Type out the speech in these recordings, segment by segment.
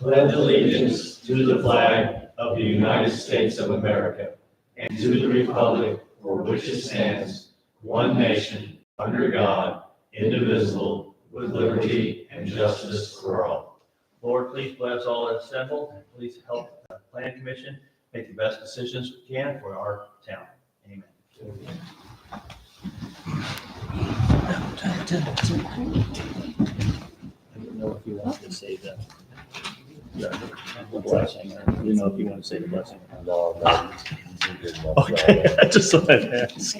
pledge allegiance to the flag of the United States of America and to the republic for which it stands, one nation, under God, indivisible, with liberty and justice for all. Lord, please bless all that assembled, and please help the planning commission make the best decisions we can for our town. Amen. I didn't know if you wanted to say the blessing, or you know if you want to say the blessing. No, no. Okay, I just thought I'd ask.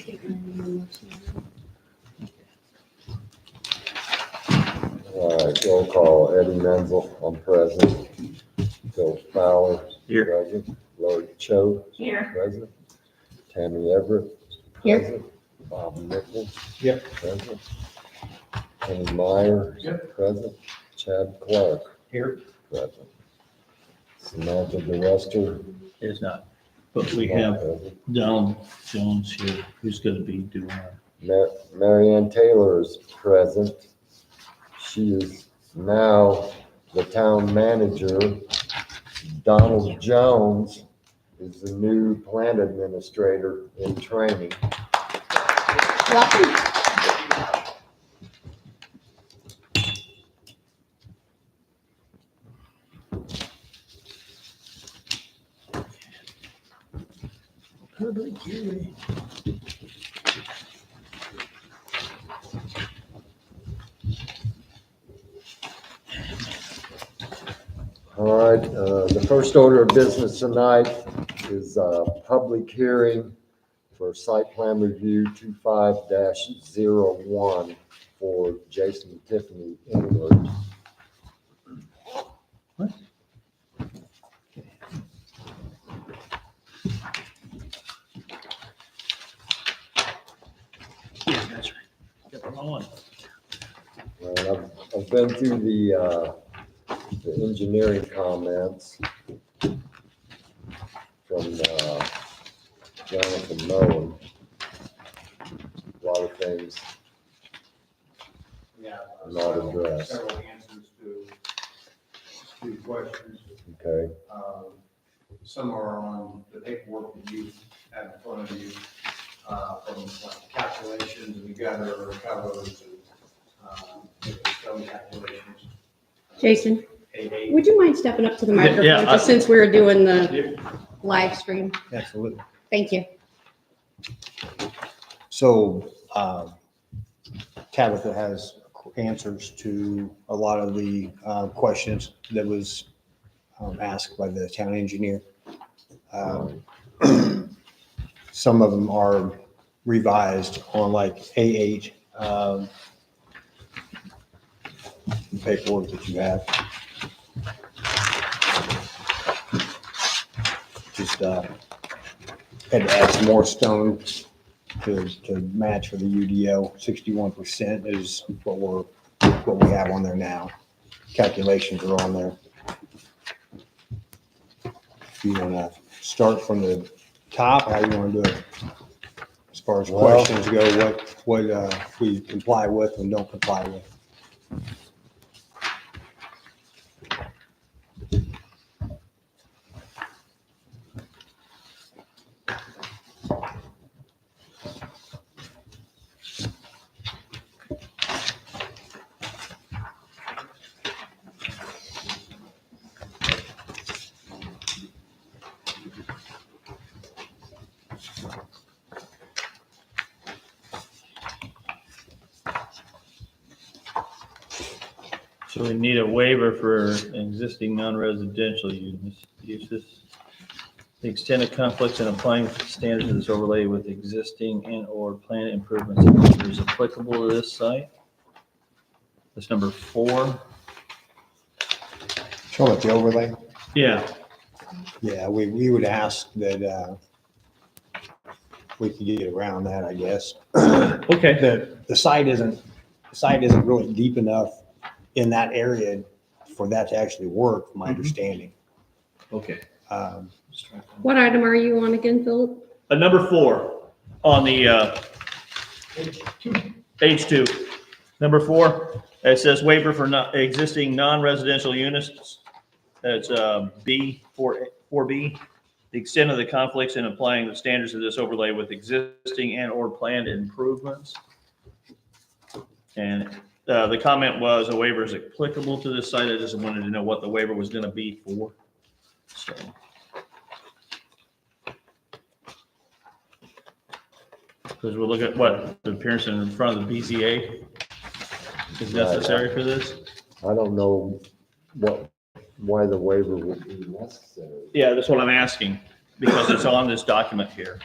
All right, roll call. Eddie Menzel, I'm present. Phil Fowler, Here. present. Lori Cho, Here. present. Tammy Everett, Here. present. Bob Nichols. Yep. Present. Kenny Meyer, present. Chad Clark, Here present. Samantha DeWester. is not, but we not have present. Donald Jones here, who's going to be doing our. Marianne Taylor is present. She is now the town manager. Donald Jones is the new plant administrator in training. Welcome. All right, the first order of business tonight is a public hearing for site plan review 25-01 for Jason and Tiffany England. Yeah, that's right. Got the wrong one. And I've been through the engineering comments from Jonathan Moen. A lot of things Yeah. not addressed. Several answers to questions. Okay, Some are on the paperwork that you have in front of you, from like calculations and gutter covers and stone calculations. Jason, Hey, would you mind stepping up to the Yeah, microphone, yeah, just since we're doing the live stream? Absolutely. Thank you. So Tabitha has answers to a lot of the questions that was asked by the town engineer. Some of them are revised on like A8 paperwork that you have. Just had to add some more stone to match for the UDO. 61% is what we have on there now. Calculations are on there. If you want to start from the top, how you want to do it? As far as Well- questions go, what we comply with and don't comply with. So we need a waiver for existing non-residential uses. The extent of conflicts and applying standards of this overlay with existing and or planned improvements is applicable to this site. That's number 4. Show it the overlay. Yeah, Yeah, we would ask that we could get around that, I guess. okay. The site isn't really deep enough in that area for that to actually work, from my understanding. Okay. Um, What item are you on again, Philip? Number 4 on the H2. Number 4, it says waiver for existing non-residential units. It's B, 4B. The extent of the conflicts in applying the standards of this overlay with existing and or planned improvements. And the comment was a waiver is applicable to this site. I just wanted to know what the waiver was going to be for. So. Because we'll look at what the appearance in front of the BZA is necessary for this. I don't know why the waiver would be necessary. Yeah, that's what I'm asking, because it's on this document here.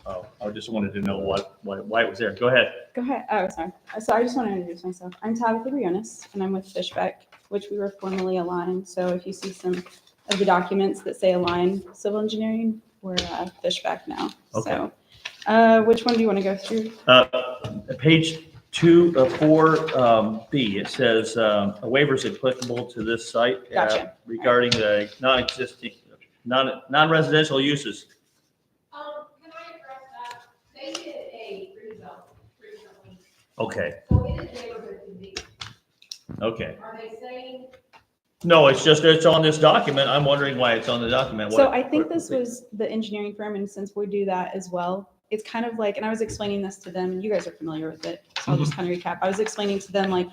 Oh, I just wanted to know why it was there. Go ahead. Go ahead. Oh, sorry. So I just want to introduce myself. I'm Tabitha Briones, and I'm with Fishbeck, which we were formerly Align. So if you see some of the documents that say Align Civil Engineering, we're Fishbeck now. Okay. So which one do you want to go through? Page 2 of 4B, it says a waiver is applicable to this site Gotcha. regarding the non-existing, non-residential uses. Can I address that? They did a rezone recently, Okay, so it is neighborhood convenience. okay. Are they saying, No, it's just, it's on this document. I'm wondering why it's on the document. So I think this was the engineering firm, and since we do that as well, it's kind of like, and I was explaining this to them, and you guys are familiar with it, so I'll just kind of recap. I was explaining to them, like,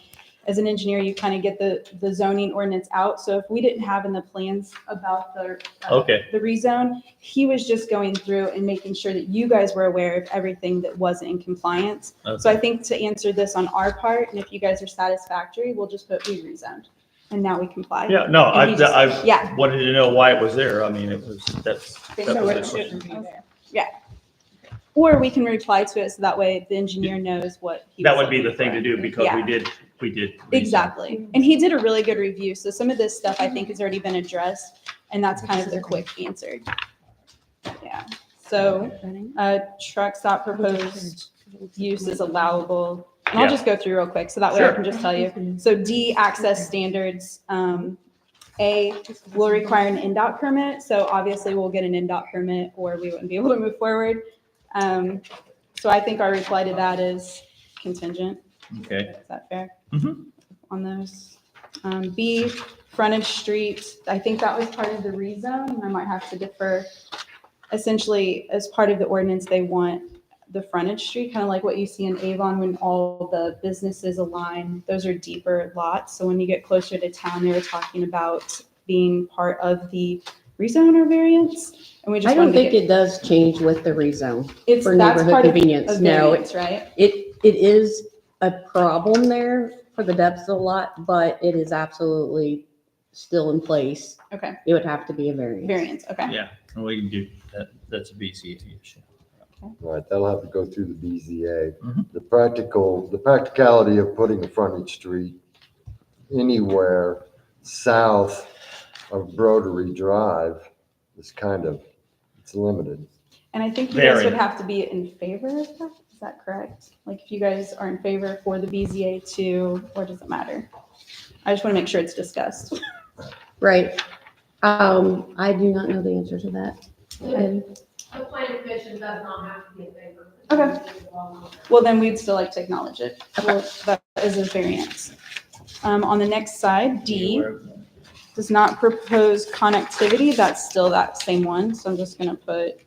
as an engineer, you kind of get the zoning ordinance out. So if we didn't have in the plans about Okay. the rezone, he was just going through and making sure that you guys were aware of everything that wasn't in compliance. So I think to answer this on our part, and if you guys are satisfactory, we'll just put we rezoned, and now we comply. Yeah, no, And he just- I Yeah. wanted to know why it was there. I mean, it was, that So was it it. shouldn't be there. Yeah. Or we can reply to it so that way the engineer knows what. he That was would be the looking thing for. to do because Yeah. we did. Exactly. And he did a really good review. So some of this stuff I think has already been addressed, and that's kind of the quick answer. Yeah. So truck stop proposed use is allowable. And I'll Yeah. just go through real quick so that way I Sure. can just tell you. So D, access standards. A, will require an NDOT permit. So obviously we'll get an NDOT permit or we wouldn't be able to move forward. So I think our reply to that is contingent. Okay. Is that fair? Mhm. On those. B, frontage street. I think that was part of the rezone. I might have to defer. Essentially, as part of the ordinance, they want the frontage street, kind of like what you see in Avon when all the businesses align. Those are deeper lots. So when you get closer to town, they were talking about being part of the rezone or variance. And we just I don't wanted to think get- it does change with the rezone it's for that's neighborhood part of convenience. a No, variance, right? it is a problem there for the depths of the lot, but it is absolutely still in place. Okay, It would have to be a variance. variance, okay. Yeah, and we can do that. That's a BCA issue. Right, that'll have to go through the BZA. Mhm. The practicality of putting a frontage street anywhere south of Broderie Drive is kind of, it's limited. And I think you guys Very. would have to be in favor of that, is that correct? Like if you guys are in favor for the BZA too, or does it matter? I just want to make sure it's discussed. Right. I do not know the answer to that. And the planning commission does not have to be in favor? Okay. Well, then we'd still like to acknowledge it. Well, that is a variance. On the next side, D, does not propose connectivity. That's still that same one. So I'm just going to put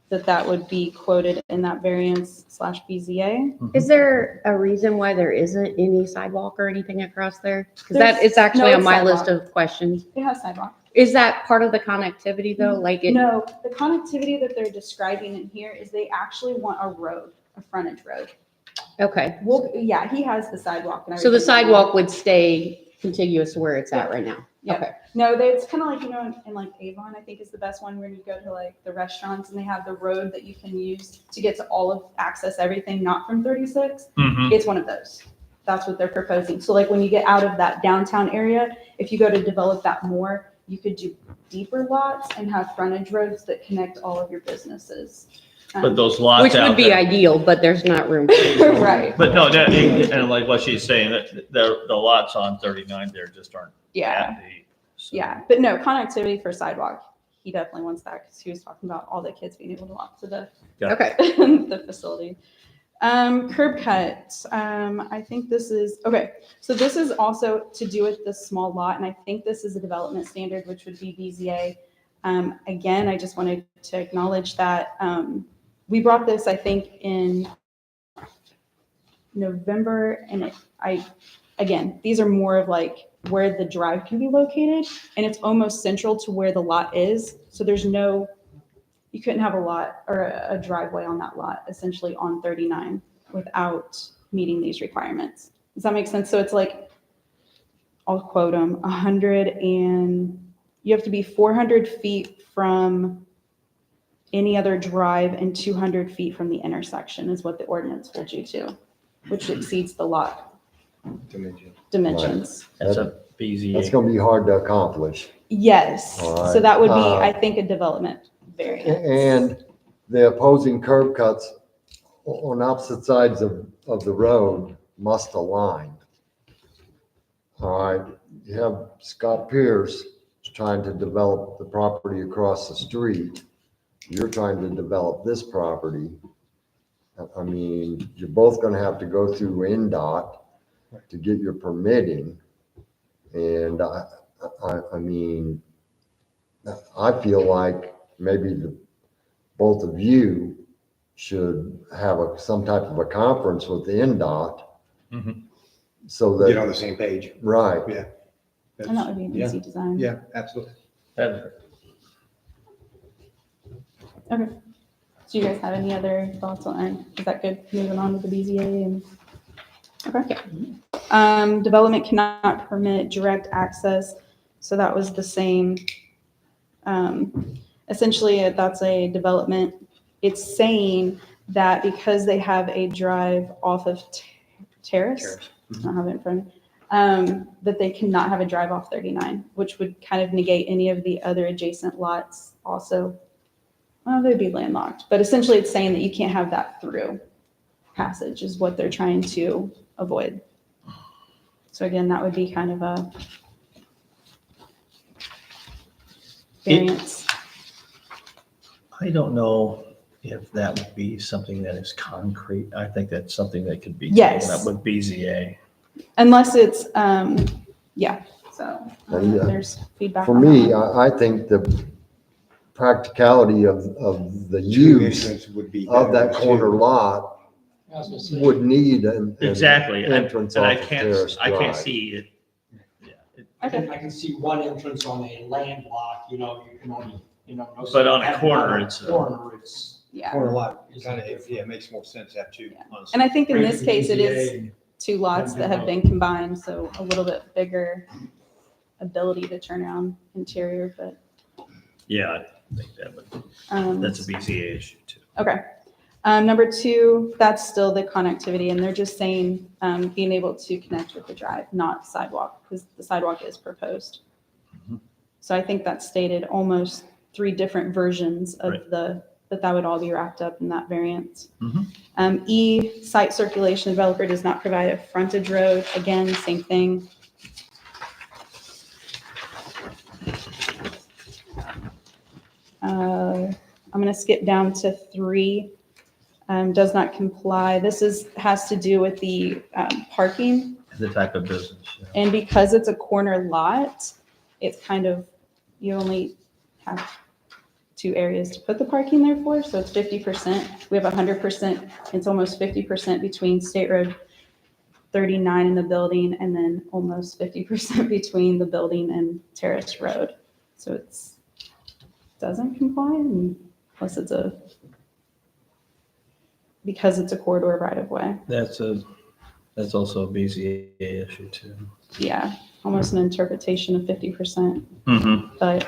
that would be quoted in that variance / BZA. is there a reason why there isn't any sidewalk or anything across there? Because that There's- is actually no, on it's my sidewalk. list of questions. It has sidewalk. Is that part of the connectivity though? Like it, No, the connectivity that they're describing in here is they actually want a road, a frontage road. okay. Well, yeah, he has the sidewalk and So the everything. sidewalk would stay contiguous to where it's at right now? Yeah. Okay. No, it's kind of like, in like Avon, I think is the best one where you go to like the restaurants and they have the road that you can use to get to all of, access everything, not from 36. Mhm. It's one of those. That's what they're proposing. So like when you get out of that downtown area, if you go to develop that more, you could do deeper lots and have frontage roads that connect all of your businesses. But those lots Which out would be there. ideal, but there's not room. for it. Right, But no, and like what she's saying, that the lots on 39 there just aren't yeah. that deep. So- Yeah, but no, connectivity for sidewalk, he definitely wants that because he was talking about all the kids being able to walk to the, Okay. the facility. Curb cuts. I think this is, okay, so this is also to do with the small lot, and I think this is a development standard, which would be BZA. Again, I just wanted to acknowledge that, we brought this, I think, in November, and again, these are more of like where the drive can be located, and it's almost central to where the lot is, so there's no, you couldn't have a lot or a driveway on that lot, essentially on 39, without meeting these requirements. Does that make sense? So it's like, I'll quote them, 100 and, you have to be 400 feet from any other drive and 200 feet from the intersection is what the ordinance holds you to, which exceeds the lot dimensions. That's a That's BZA. gonna be hard to accomplish. Yes, All so right. that would be, I think, a development variance. And the opposing curb cuts on opposite sides of the road must align. All right, you have Scott Pierce trying to develop the property across the street. You're trying to develop this property. I mean, you're both gonna have to go through NDOT to get your permitting. And I mean, I feel like maybe both of you should have some type of a conference with the NDOT. Mhm. So Get on that, the same page. right, Yeah. And that would be an Yeah. easy design. Yeah, absolutely. Okay. Do you guys have any other thoughts on, is that good? Moving on with the BZA and, okay. Development cannot permit direct access. So that was the same. Essentially, that's a development. It's saying that because they have a drive off of Terrace, I don't have it in front of me, that they cannot have a drive off 39, which would kind of negate any of the other adjacent lots also. Well, they'd be landlocked, but essentially it's saying that you can't have that through passage is what they're trying to avoid. So again, that would be kind of a variance. I don't know if that would be something that is concrete. I think that's something that could be Yes. taken up with BZA. Unless it's, yeah, so I don't know if Yeah. there's feedback. for on me, that one. I think the practicality of the Two use entrance would be of that better, too. corner lot would need an Exactly. entrance And off I of Terrace can't Drive. see it. Yeah. Okay. I can see one entrance on a landlocked, you can only, no. But on a at corner, one it's, Corner, it's. Yeah, Corner lot, Is kind it of, different? yeah, it makes more sense to have two. Yeah. honestly. and I think in this Granted, case, it BZA is and- two lots that have been combined, so a little bit bigger ability to turn around interior, but, Yeah, I think that would, that's a BZA issue too. okay. Number two, that's still the connectivity, and they're just saying, being able to connect with the drive, not sidewalk, because the sidewalk is proposed. Mhm. So I think that's stated almost 3 different versions of Right. that would all be wrapped up in that variance. Mhm. E, site circulation, developer does not provide a frontage road. Again, same thing. I'm gonna skip down to 3, does not comply. This has to do with the parking. The type of business. yeah. And because it's a corner lot, it's kind of, you only have 2 areas to put the parking there for, so it's 50%. We have 100%, it's almost 50% between State Road 39 and the building, and then almost 50% between the building and Terrace Road. So it's, doesn't comply unless it's because it's a corridor right of way. That's also a BZA issue too. Yeah, almost an interpretation of 50%, Mm-hmm. but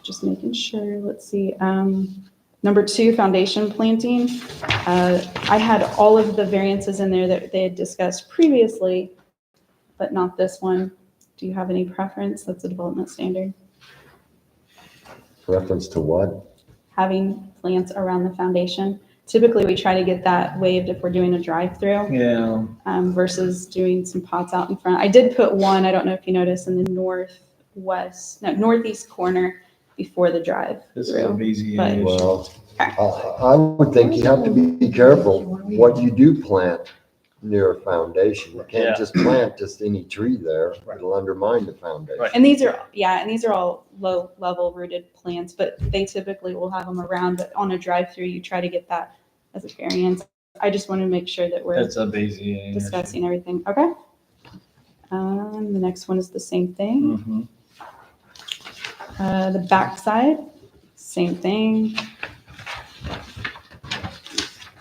just making sure, let's see. Number 2, foundation planting. I had all of the variances in there that they had discussed previously, but not this one. Do you have any preference? That's a development standard. Reference to what? Having plants around the foundation. Typically, we try to get that waived if we're doing a drive-through. Yeah. Versus doing some pots out in front. I did put one, I don't know if you noticed, in the northeast corner. before the drive This is a through. BZA But- issue. Well, I would think you have to be careful what you do plant near a foundation. You Yeah. can't just plant just any tree there. Right. It'll undermine the foundation. Right. And these are all low level rooted plants, but they typically will have them around, but on a drive through, you try to get that as a variance. I just want to make sure that we're That's a BZA issue. discussing everything. Okay. The next one is the same thing. Mhm. The backside, same thing.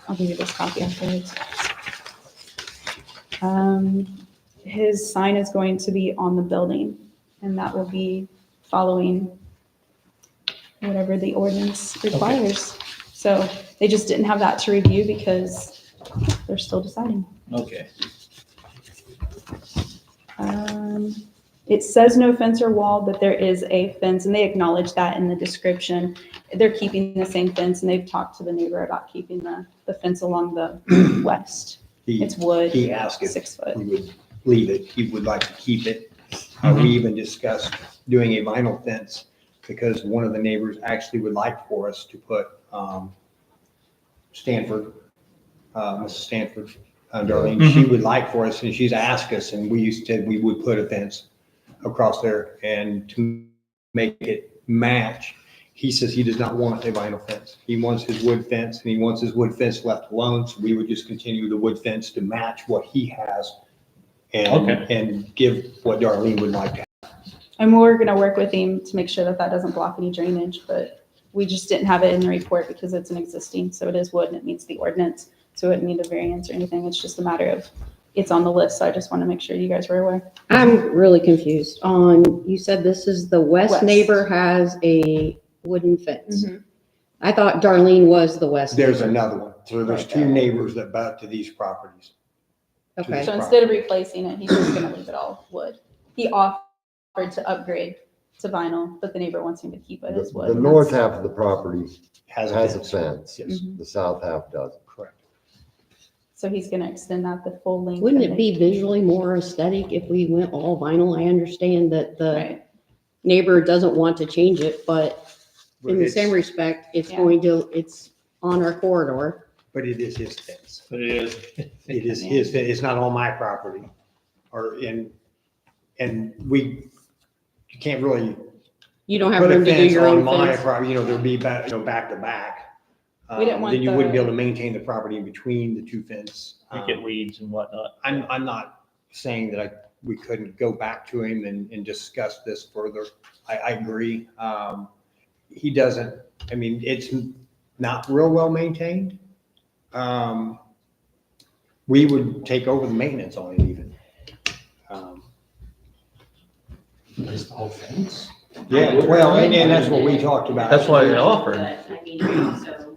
I'll give you this copy afterwards. His sign is going to be on the building, and that will be following whatever the ordinance requires. So they just didn't have that to review because they're still deciding. Okay. It says no fence or wall, but there is a fence, and they acknowledge that in the description. They're keeping the same fence, and they've talked to the neighbor about keeping the fence along the west. He, It's wood, he asked if 6 foot. we would leave it. He would like to keep it. We even discussed doing a vinyl fence because one of the neighbors actually would like for us to put Stanford, Mrs. Stanford, Darlene, she would like for us, and she's asked us, and we said we would put a fence across there and to make it match. He says he does not want a vinyl fence. He wants his wood fence, and he wants his wood fence left alone, so we would just continue the wood fence to match what he has and give what Darlene would like to have. And we're gonna work with him to make sure that that doesn't block any drainage, but we just didn't have it in the report because it's an existing, so it is wood and it meets the ordinance. So it didn't need a variance or anything. It's just a matter of, it's on the list, so I just want to make sure you guys were aware. I'm really confused on, you said this is the west West. neighbor has a wooden fence. I thought Darlene was the west. There's neighbor. another one. So there's two neighbors that butt to these properties. Okay, So instead of replacing it, he's just gonna leave it all wood. He offered to upgrade to vinyl, but the neighbor wants him to keep it as wood. The north half of the property Has a has a fence. fence. Yes, The south half doesn't. correct. So he's gonna extend that the full length. wouldn't of it be visually more aesthetic if we went all vinyl? I understand that the Right. neighbor doesn't want to change it, but in the But same it's- respect, it's Yeah. going to, it's on our corridor. But it is his fence. But it is. It is his, it's not on my property or and you can't really You don't have put a room to do fence your on own my fence. property, there'll be back to back. We didn't want Then you wouldn't be the- able to maintain the property in between the two fences. You get weeds and whatnot. I'm not saying that we couldn't go back to him and discuss this further. I agree. He doesn't, I mean, it's not real well maintained. We would take over the maintenance on it even. Just the whole fence. Yeah, well, and that's what we talked about. That's why they offered. But I mean, you also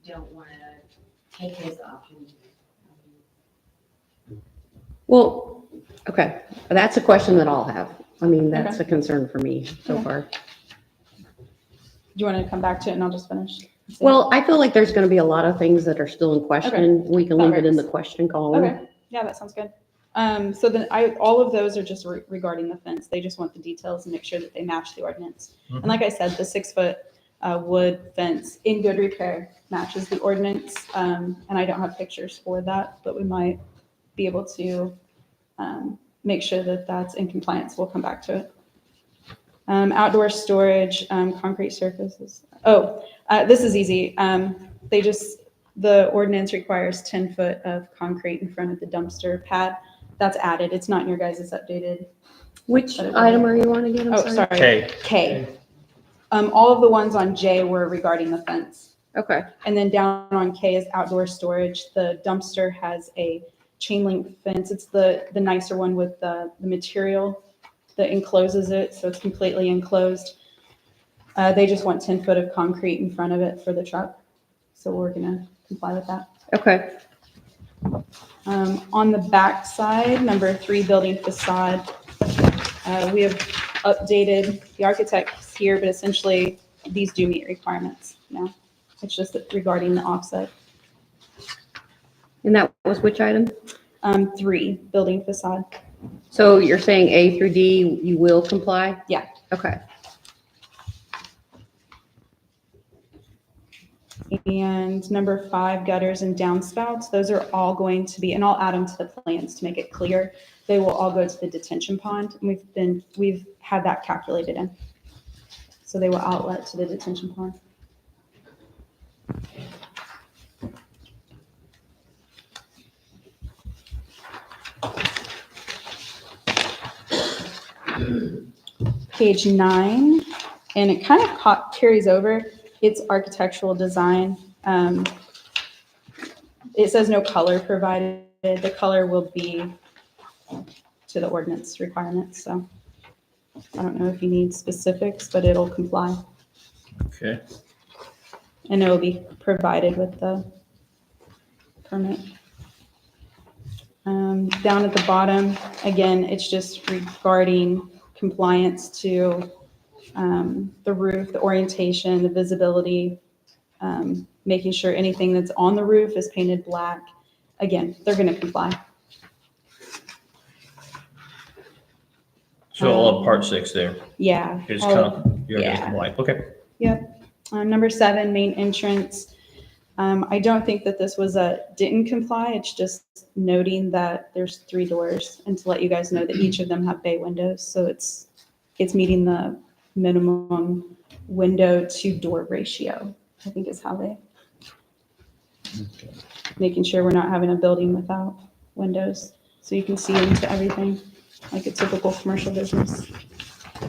don't want to take his option. Well, okay, that's a question that I'll have. I mean, that's a concern for me so Okay. far. Do you want to come back to it and I'll just finish? Well, I feel like there's gonna be a lot of things that are still in question. We can That leave it in the works. question column. Okay, yeah, that sounds good. So then all of those are just regarding the fence. They just want the details and make sure that they match the ordinance. And like I said, the 6 foot wood fence in good repair matches the ordinance. And I don't have pictures for that, but we might be able to make sure that that's in compliance. We'll come back to it. Outdoor storage, concrete surfaces. This is easy. The ordinance requires 10 foot of concrete in front of the dumpster pad. That's added. It's not in your guys' updated. Which item are you on again? I'm Oh, sorry. Okay. K. All of the ones on J were regarding the fence. Okay, And then down on K is outdoor storage. The dumpster has a chain link fence. It's the nicer one with the material that encloses it, so it's completely enclosed. They just want 10 foot of concrete in front of it for the truck. So we're gonna comply with that. okay. On the back side, number 3, building facade, we have updated the architects here, but essentially these do meet requirements now. It's just that regarding the offset. And that was which item? 3, building facade. So you're saying A through D, you will comply? Yeah. Okay. And number 5, gutters and downspouts. Those are all going to be, and I'll add them to the plans to make it clear. They will all go to the detention pond. And we've had that calculated in. So they will outlet to the detention pond. Page 9, and it kind of carries over. It's architectural design. It says no color provided. The color will be to the ordinance requirements. So I don't know if you need specifics, but it'll comply. Okay. And it will be provided with the permit. Down at the bottom, again, it's just regarding compliance to the roof, the orientation, the visibility, making sure anything that's on the roof is painted black. Again, they're going to comply. So all of part 6 there Yeah. is all of- you're yeah. just compliant. Okay. Number 7, main entrance. I don't think that this was didn't comply. It's just noting that there's 3 doors, and to let you guys know that each of them have bay windows. So it's meeting the minimum window to door ratio, I think is how they, making sure we're not having a building without windows. So you can see into everything like a typical commercial business.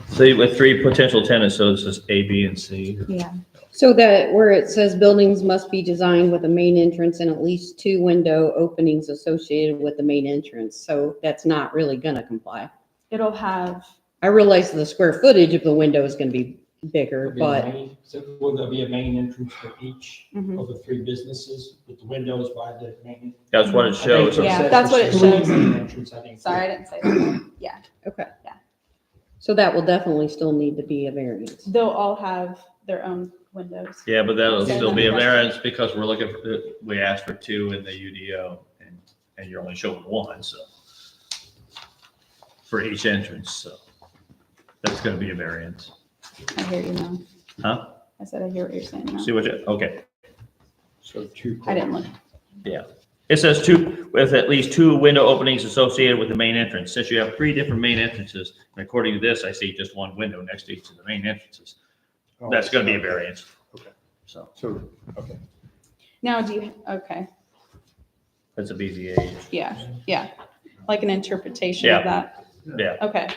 So with 3 potential tenants, so this is A, B, and C. Yeah. So that where it says buildings must be designed with a main entrance and at least 2 window openings associated with the main entrance. So that's not really gonna comply. It'll have, I realize the square footage of the window is gonna be bigger, but So will there be a main entrance for each mhm. of the 3 businesses with the windows by the main? That's what it shows. Yeah, that's what it Three shows. main entrance, I think. Sorry, I didn't say that. Yeah. okay. Yeah. So that will definitely still need to be a variance. They'll all have their own windows. Yeah, but that'll Okay. still be a variance because we're looking for, we asked for 2 in the UDO and you're only showing 1, so. For each entrance, so. That's gonna be a variance. I hear you now. Huh? I said, I hear what you're saying now. See what you, okay. So 2. I didn't look. It says 2, with at least 2 window openings associated with the main entrance. Since you have 3 different main entrances, and according to this, I see just 1 window next to each of the main entrances. That's gonna be a variance. Okay. So, So, okay. Now, okay, that's a BZA. yeah. Like an interpretation of that. Yeah. Okay.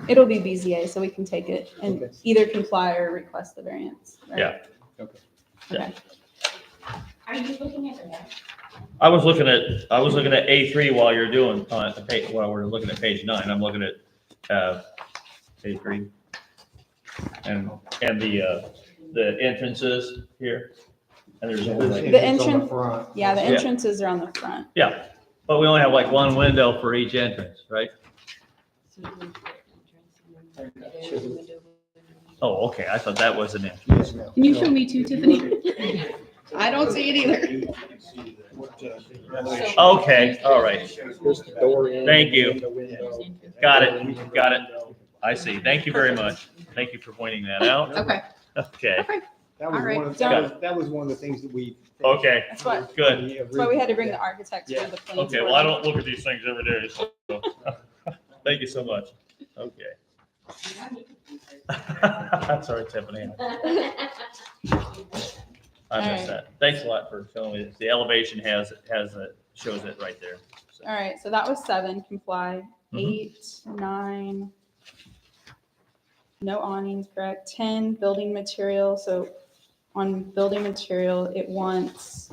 It'll be BZA, so we can take it and Okay. either comply or request the variance. Right? Yeah. Okay. Okay. Are you looking at the map? I was looking at A3 while you're doing, while we're looking at page 9, I'm looking at, A3. And the entrances here. And there's, The entrance, front. yeah, the Yeah. entrances are on the front. yeah, but we only have like 1 window for each entrance, right? Oh, okay, I thought that was an entrance. Yes, ma'am. Can you show me 2, Tiffany? I don't see it either. Okay, all right, Here's the door in. Thank you. the window. got it. I see, thank you very much. Thank you for pointing that out. Okay. Okay, That was All right. one of, Don't- that was one of the things that we. okay, That's what, good. that's why we had to bring the architects for the plans. Okay, well, I don't look at these things every day, so, thank you so much. Okay. Sorry, Tiffany. I missed that. Thanks a lot for showing me this. The elevation shows it right there. So, All right, so that was 7, comply. Mhm. 8, 9, no awnings, correct? 10, building material. So on building material, it wants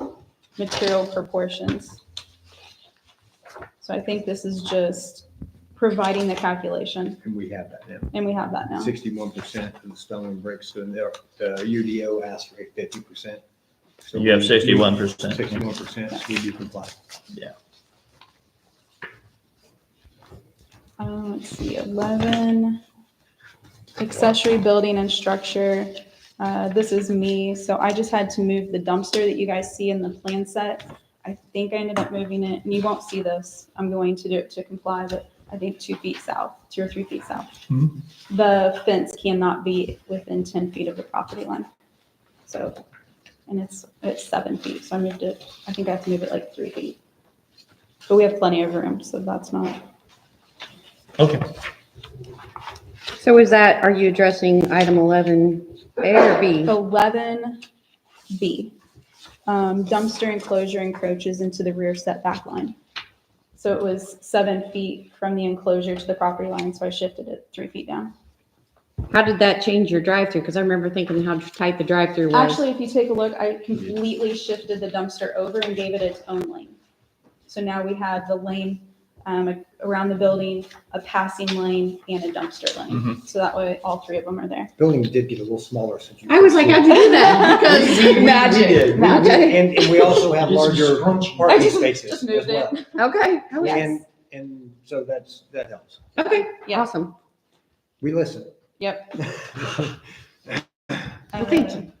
material proportions. So I think this is just providing the calculation, And we have that now. and we have that now. 61% of the stone and bricks, and the UDO asked for 50%. So You have we- 61%. 61%, we do comply. Let's see, 11, accessory building and structure. This is me, so I just had to move the dumpster that you guys see in the plan set. I think I ended up moving it, and you won't see this. I'm going to do it to comply, but I think 2 feet south, 2 or 3 feet south. Mhm. The fence cannot be within 10 feet of the property line. So, and it's 7 feet, so I moved it, I think I have to move it like 3 feet. But we have plenty of room, so that's not, Okay. So is that, are you addressing item 11A or B? 11B. Dumpster enclosure encroaches into the rear setback line. So it was 7 feet from the enclosure to the property line, so I shifted it 3 feet down. How did that change your drive-through? Because I remember thinking how tight the drive-through was. Actually, if you take a look, I completely shifted the dumpster over and gave it its own lane. So now we have the lane around the building, a passing lane, and a dumpster lane. So that way, all 3 of them are there. Buildings did get a little smaller since you. I was like, how'd you do that? Because We Magic. did. We Magic. did. And we also have larger I parking just spaces just as moved well. it. Okay, Yes. And so that helps. okay, Yeah. awesome. We listen. Yep. Well, thank you.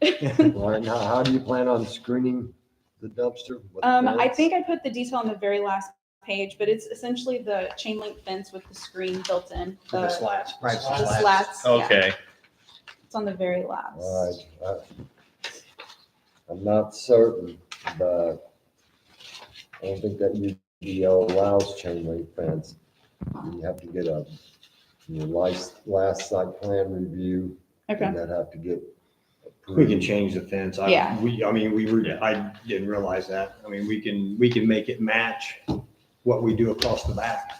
All right, now, how do you plan on screening the dumpster? With I fence? think I put the detail on the very last page, but it's essentially the chain link fence with the screen built in. The slats, right? The slats. yeah. Okay. It's on the very last. All right. I'm not certain, but I don't think that UDO allows chain link fence. You have to get your last site plan review. Okay. And that have to get approved. We can change the fence. Yeah. I didn't realize that. I mean, we can make it match what we do across the back.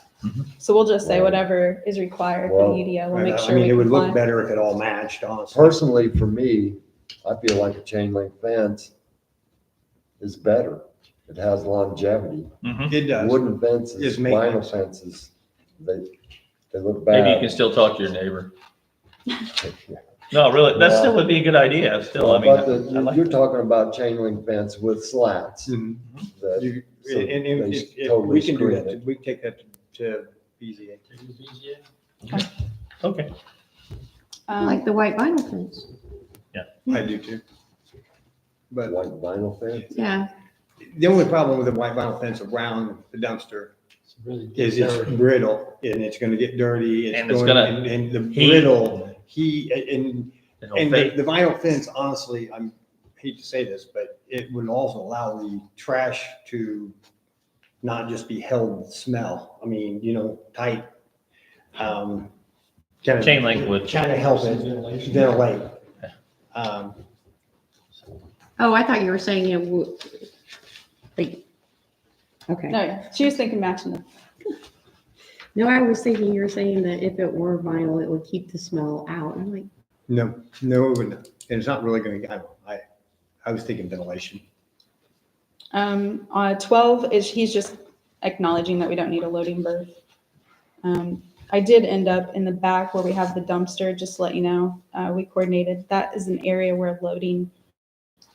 So we'll just say Right. whatever is required for Well, the UDO. We'll I make sure mean, we it would look comply. better if it all matched, honestly. Personally, for me, I feel like a chain link fence is better. It has longevity. It does. Wooden fences, It's vinyl maintenance. fences, they look bad. Maybe you can still talk to your neighbor. No, really, that still would be a good idea. Still, I mean. But I like you're that. talking about chain link fence with slats. Mhm. that- You- so And they if totally we can do screen that, it. we can take that to BZA. Okay. Like the white vinyl fence. I do too. But White vinyl fence. Yeah. the only problem with the white vinyl fence around the dumpster is it's brittle and it's gonna get dirty. And it's going- gonna And the heat. brittle, It'll and fade. the vinyl fence, honestly, I hate to say this, but it would also allow the trash to not just be held with smell. I mean, tight. Kind of. Chain link would. Kind of help it ventilate. Oh, I thought you were saying it would, like, okay. No, yeah. She was thinking matching them. No, I was thinking you were saying that if it were vinyl, it would keep the smell out. I'm like, No, it would not. And it's not really gonna, I was thinking ventilation. 12 is, he's just acknowledging that we don't need a loading berth. I did end up in the back where we have the dumpster, just to let you know, we coordinated. That is an area where loading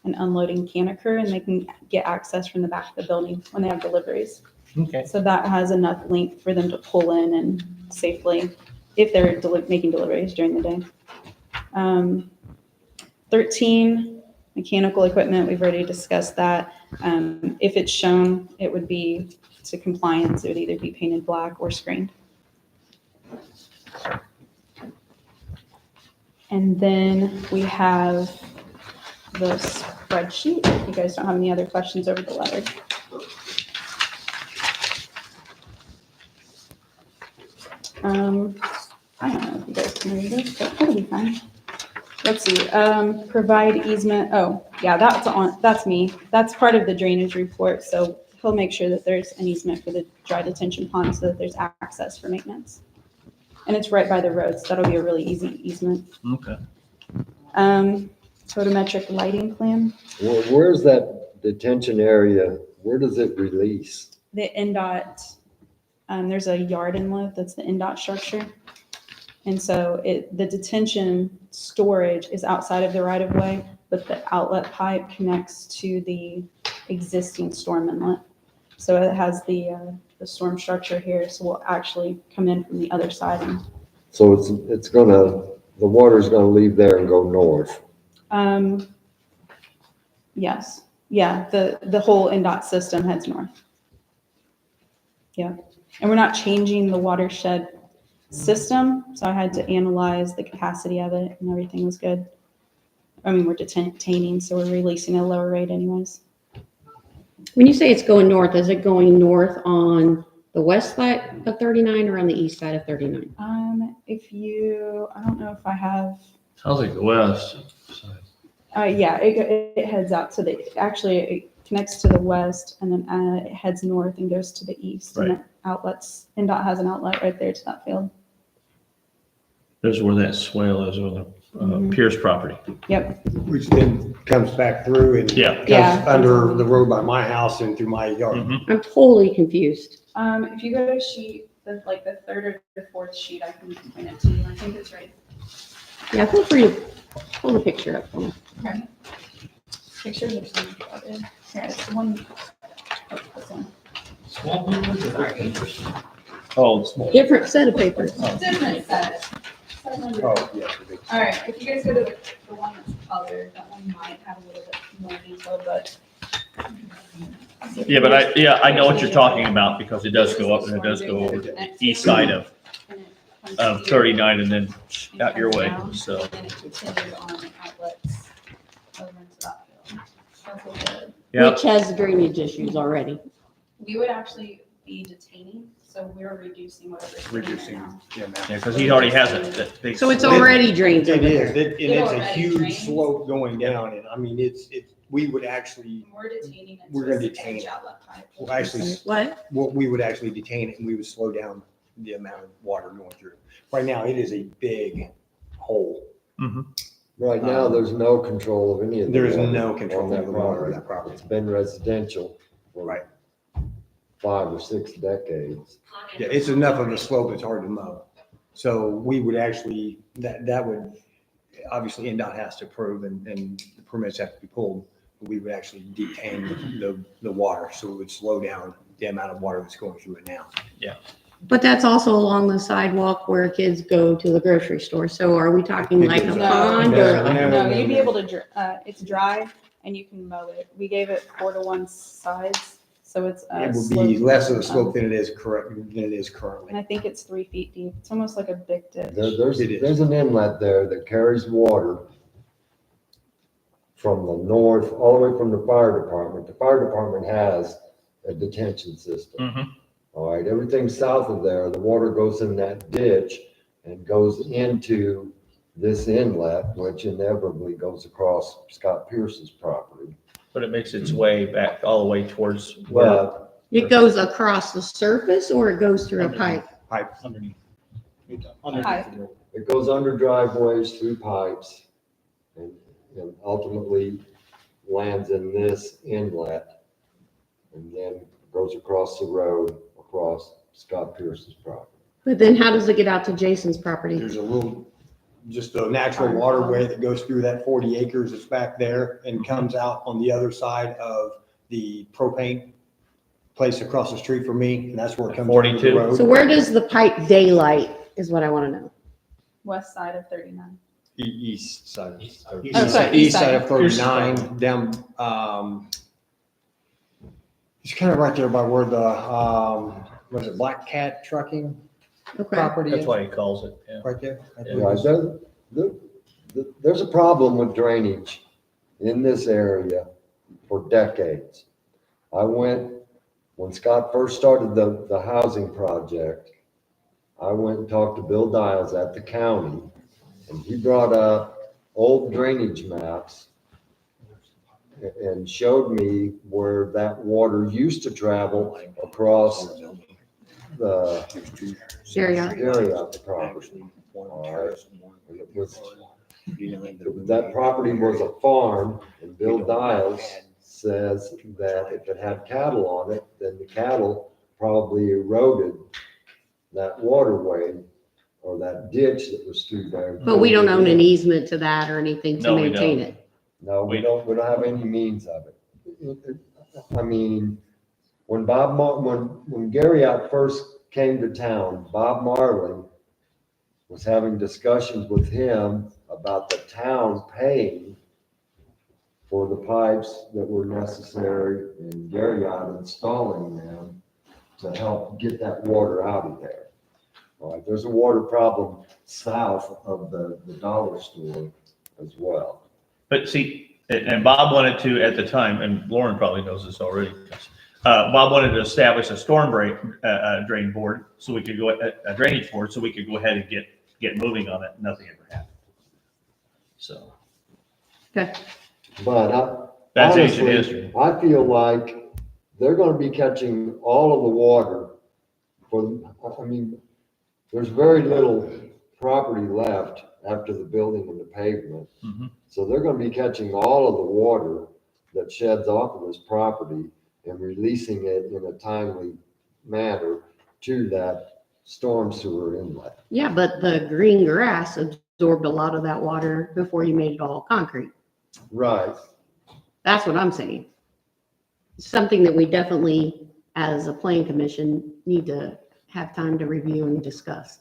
and unloading can occur, and they can get access from the back of the building when they have deliveries. Okay. So that has enough length for them to pull in and safely, if they're making deliveries during the day. 13, mechanical equipment, we've already discussed that. If it's shown, it would be to compliance, it would either be painted black or screened. And then we have the spreadsheet, if you guys don't have any other questions over the letter. I don't know if you guys can read this, but it'll be fine. Let's see, provide easement, oh, yeah, that's me. That's part of the drainage report, so he'll make sure that there's an easement for the dry detention pond so that there's access for maintenance. And it's right by the road, so that'll be a really easy easement. Okay. Photometric lighting plan, Where's that detention area? Where does it release? the NDOT, there's a yard inlet, that's the NDOT structure. And so the detention storage is outside of the right of way, but the outlet pipe connects to the existing storm inlet. So it has the storm structure here, so we'll actually come in from the other side. So the water's gonna leave there and go north. Yes, yeah, the whole NDOT system heads north. Yeah, And we're not changing the watershed system, so I had to analyze the capacity of it, and everything was good. I mean, we're detaining, so we're releasing at a lower rate anyways. When you say it's going north, is it going north on the west side of 39 or on the east side of 39? I don't know if I have, Sounds like the west. yeah, it heads out to it connects to the west, and then it heads north and goes to the east. And Right. it outlets, NDOT has an outlet right there to that field. There's where that swale is on the Mhm. Pierce property. Yep, Which then comes back through and Yeah. comes Yeah. under the road by my house and through my yard. Mhm. I'm totally confused. if you go to sheet, the third or the fourth sheet, I can point it to you, I think it's right. Yeah, feel free to pull the picture up for me. Okay. Pictures are so good. Here, it's the one, this one. Small papers or big papers? Oh, small. Different set of papers. Different set. Oh, yeah. All right, if you guys go to the one that's colored, that one might have a little bit more detail, but. Yeah, but I know what you're talking about because it does go up and it does go over to the east side of 39 and then out your way, so. And then it continues on outlets over into that field. That's what good. Yeah, Which has drainage issues already. We would actually be detaining, so we're reducing whatever's in there Reducing now. the amount. yeah, because he already has it, that big. So it's already drains It over is, there. and it's a already huge drains. slope going down, and I mean, we would actually, We're detaining it. We're to gonna a detain 6-inch it. outlet pipe. well, actually, What? we would actually detain it and we would slow down the amount of water going through. Right now, it is a big hole. Right now, there's no control of any of the There is water no on control that of the water of property. that property. It's been residential for Right. 5 or 6 decades. Yeah, it's enough of a slope, it's hard to mow. So we would actually, that would, obviously NDOT has to approve and the permits have to be pulled. We would actually detain the water, so it would slow down the amount of water that's going through it now. But that's also along the sidewalk where kids go to the grocery store. So are we talking like a No, pond no, or? no. No, you'd be able to, it's dry and you can mow it. We gave it 4-to-1 sides, so it's. It would sloped be less of a down. slope than it is And currently. I think it's 3 feet deep. It's almost like a big ditch. There's It is. there's an inlet there that carries water from the north, all the way from the fire department. The fire department has a detention system. Mhm. All right, everything south of there, the water goes in that ditch and goes into this inlet, which inevitably goes across Scott Pierce's property. But it makes its way back all the way towards where, But It goes across the surface or it goes through a pipe? Underneath. Hi. it goes under driveways, through pipes, and ultimately lands in this inlet, and then goes across the road, across Scott Pierce's property. But then how does it get out to Jason's property? There's a little, just a natural waterway that goes through that 40 acres that's back there and comes out on the other side of the propane place across the street from me, and that's where it comes over the 42. road. So where does the pipe daylight is what I want to know. West side of 39. East side. Oh, sorry, East side of Pierce's 39, down, it's kind of right there by where the, was it Black Cat Trucking Okay. property that's is? why he calls it, yeah. Right there? Yeah, there's a problem with drainage in this area for decades. When Scott first started the housing project, I went and talked to Bill Dials at the county, and he brought up old drainage maps and showed me where that water used to travel across the Area. area of the property. And it was, that property was a farm, and Bill Dials says that if it had cattle on it, then the cattle probably eroded that waterway or that ditch that was through there. But we don't own an easement to that or anything to No, we maintain don't. it. No, we don't have any means of it. I mean, when when Gary out first came to town, Bob Marlin was having discussions with him about the town paying for the pipes that were necessary and Gary out installing them to help get that water out of there. All right, there's a water problem south of the dollar store as well. But see, and Bob wanted to, at the time, and Lauren probably knows this already, Bob wanted to establish a storm drain board, so we could go, a drainage board, so we could go ahead and get moving on it. Nothing ever happened. So Okay. But that's ancient honestly, history. I feel like they're gonna be catching all of the water for, I mean, there's very little property left after the building and the pavement. Mhm. So they're gonna be catching all of the water that sheds off of this property and releasing it in a timely manner to that storm sewer inlet. Yeah, but the green grass absorbed a lot of that water before you made it all concrete. Right. That's what I'm saying. Something that we definitely, as a plan commission, need to have time to review and discuss.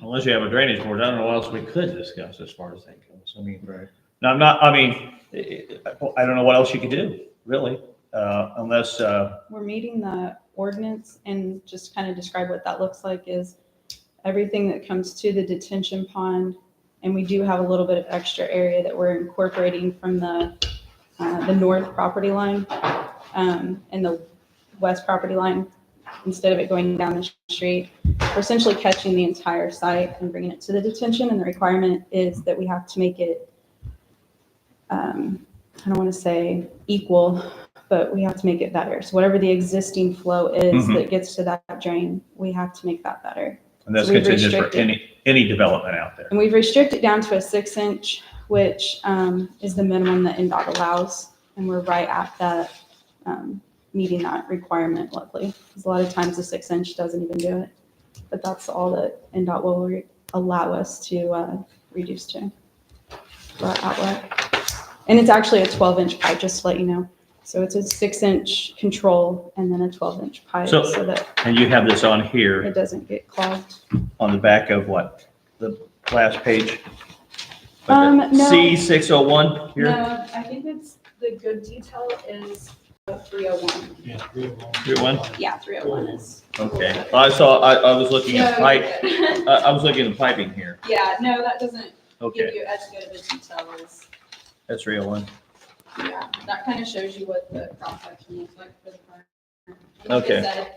Unless you have a drainage board, I don't know what else we could discuss as far as that goes. I mean, Right. now I don't know what else you could do, really, unless, We're meeting the ordinance, and just kind of describe what that looks like is everything that comes to the detention pond. And we do have a little bit of extra area that we're incorporating from the north property line, and the west property line. Instead of it going down the street, we're essentially catching the entire site and bringing it to the detention. And the requirement is that we have to make it, I don't want to say equal, but we have to make it better. So whatever the existing flow is Mhm. that gets to that drain, we have to make that better. and that's So we've contingent for restricted- any development out there. And we've restricted down to a 6-inch, which is the minimum that NDOT allows. And we're right at that, meeting that requirement, luckily. Because a lot of times the 6-inch doesn't even do it. But that's all that NDOT will allow us to reduce to for our outlet. And it's actually a 12-inch pipe, just to let you know. So it's a 6-inch control and then a 12-inch pipe So- so that And you have this on here, it doesn't get clogged. on the back of what, the last page? No. C601 here? No, I think it's, the good detail is 301. Yeah, 301. 301? Yeah, 301 is. Okay, I was looking at No, pipe, you're good. I was looking at piping here. Yeah, no, that doesn't give Okay, you as good of a detail as, that's 301. yeah, that kind of shows you what the cross section looks like for the front. Okay.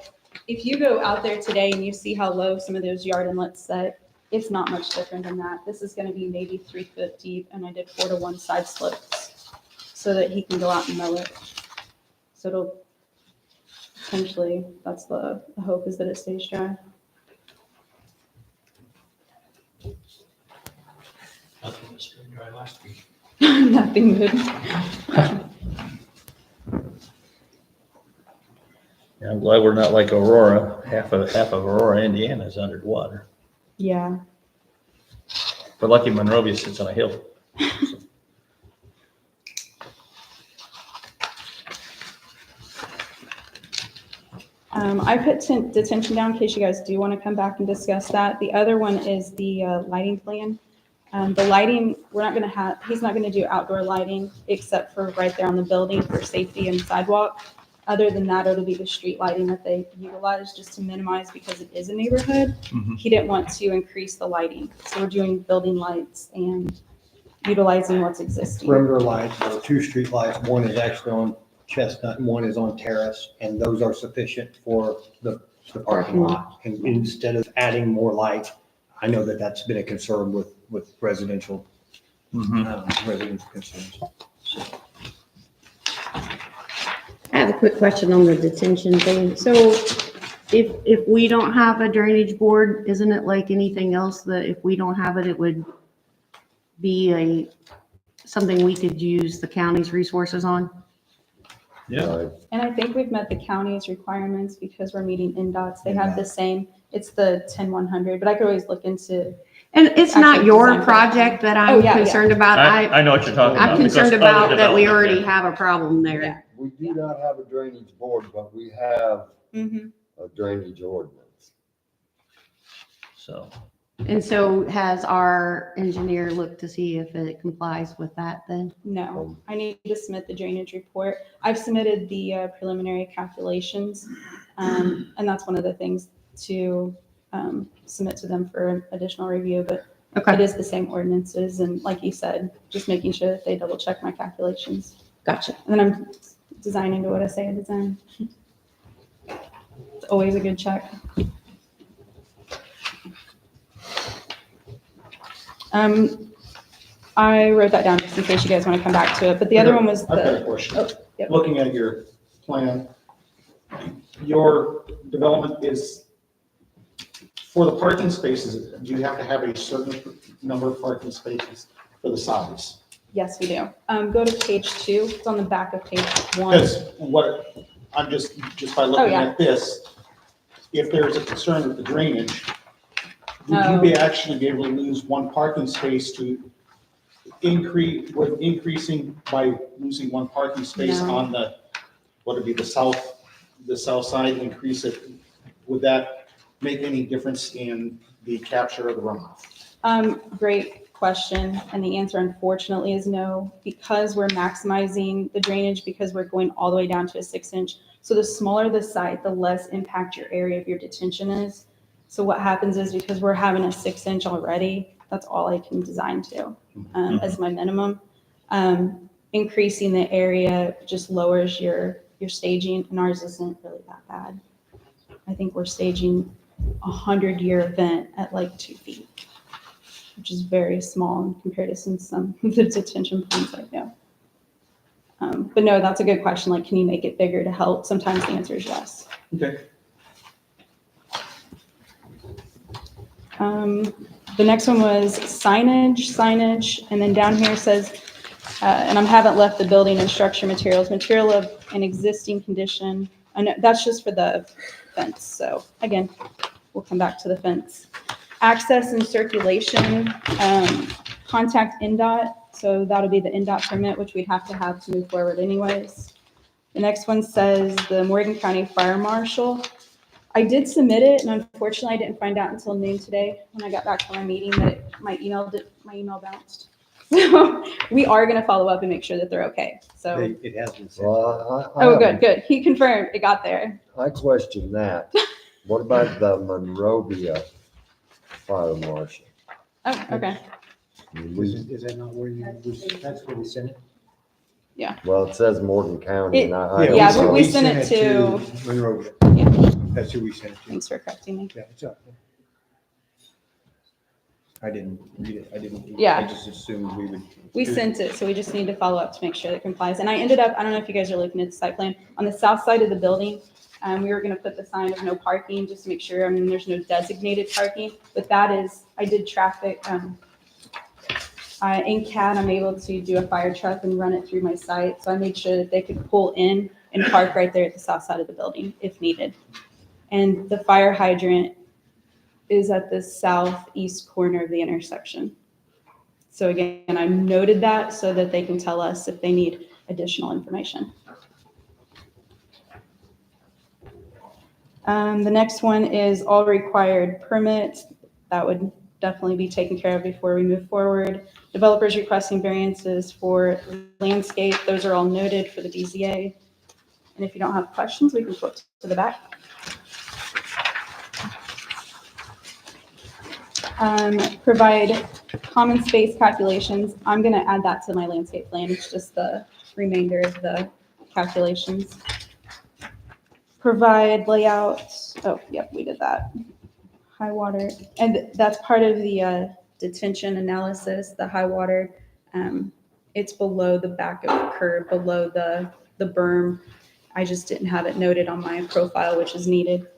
If you go out there today and you see how low some of those yard inlets set, it's not much different than that. This is gonna be maybe 3 foot deep, and I did 4 to 1 side slopes so that he can go out and mow it. So it'll potentially, that's the hope, is that it stays dry. Nothing was spring dry last week. Nothing good. Yeah, I'm glad we're not like Aurora. Half of Aurora, Indiana is underwater. Yeah. But lucky Monrovia sits on a hill. I put detention down in case you guys do want to come back and discuss that. The other one is the lighting plan. The lighting, we're not going to have, he's not going to do outdoor lighting except for right there on the building for safety and sidewalk. Other than that, it'll be the street lighting that they utilize just to minimize because it is a neighborhood. Mhm. He didn't want to increase the lighting. So we're doing building lights and utilizing what's existing. Perimeter lights, there are 2 street lights. One is actually on Chestnut and one is on Terrace, and those are sufficient for the parking lot. And instead of adding more lights, I know that that's been a concern with residential, residential concerns. I have a quick question on the detention thing. So if we don't have a drainage board, isn't it like anything else that if we don't have it, it would be something we could use the county's resources on? Yeah. Right. And I think we've met the county's requirements because we're meeting NDOT's. They have the same, it's the 10100, but I could always look into, And it's not Actually, your design for- project that Oh, I'm yeah, yeah. concerned about. I know what you're talking about. I'm because concerned other about that we development, already yeah. have a problem Yeah. there. We do not have a drainage board, but we have Mhm. a drainage ordinance. So, And so has our engineer looked to see if it complies with that then? No, I need to submit the drainage report. I've submitted the preliminary calculations, and that's one of the things to submit to them for additional review, but it Okay, is the same ordinances, and like you said, just making sure that they double check my calculations. gotcha. And then I'm designing to what I say I design. It's always a good check. I wrote that down just in case you guys want to come back to it, but the other one was I've got a the, question. oh, yep. Looking at your plan, your development is, for the parking spaces, do you have to have a certain number of parking spaces for the size? Yes, we do. Go to page 2. It's on the back of page 1. Because what, I'm just by looking yeah. at this, if there's a concern with the drainage, would you be actually be able to lose one parking space to with increasing by losing one parking space No. on the, what would be the south side, increase it? Would that make any difference in the capture of the runoff? Great question. And the answer unfortunately is no, because we're maximizing the drainage, because we're going all the way down to a 6-inch. So the smaller the site, the less impact your area of your detention is. So what happens is, because we're having a 6-inch already, that's all I can design to as my minimum. Increasing the area just lowers your staging, and ours isn't really that bad. I think we're staging a 100-year event at like 2 feet, which is very small in comparison to some of the detention ponds I know. But no, that's a good question. Like, can you make it bigger to help? Sometimes the answer is yes. Okay. The next one was signage, and then down here says, and I haven't left the building and structure material of an existing condition. I know that's just for the fence. So again, we'll come back to the fence. Access and circulation, contact NDOT. So that'll be the NDOT permit, which we'd have to move forward anyways. The next one says the Morgan County Fire Marshal. I did submit it, and unfortunately, I didn't find out until noon today when I got back from my meeting that my email bounced. So we are going to follow up and make sure that they're okay. So, It has been sent. Well, oh, good. He confirmed it got there. I question that. What about the Monrovia Fire Marshal? Oh, okay. I mean, we- Is that not where that's where we sent it? Well, it says Morgan County, and I don't Yeah, but know. we sent it to- Monrovia. Yeah. That's who we sent it to. Thanks for correcting me. Yeah, it's up. I didn't read it. I didn't. Yeah. I just assumed we would. We sent it, so we just need to follow up to make sure that it complies. And I ended up, I don't know if you guys are looking at the site plan, on the south side of the building, we were going to put the sign of no parking, just to make sure, there's no designated parking. But that is, I did traffic, in CAD, I'm able to do a fire truck and run it through my site. So I made sure that they could pull in and park right there at the south side of the building if needed. And the fire hydrant is at the southeast corner of the intersection. So again, I noted that so that they can tell us if they need additional information. The next one is all required permits. That would definitely be taken care of before we move forward. Developers requesting variances for landscape, those are all noted for the DZA. And if you don't have questions, we can flip to the back. Provide common space calculations. I'm going to add that to my landscape plan. It's just the remainder of the calculations. Provide layouts. Oh, yep, we did that. High water. And that's part of the detention analysis, the high water. It's below the back of the curb, below the berm. I just didn't have it noted on my profile, which is needed.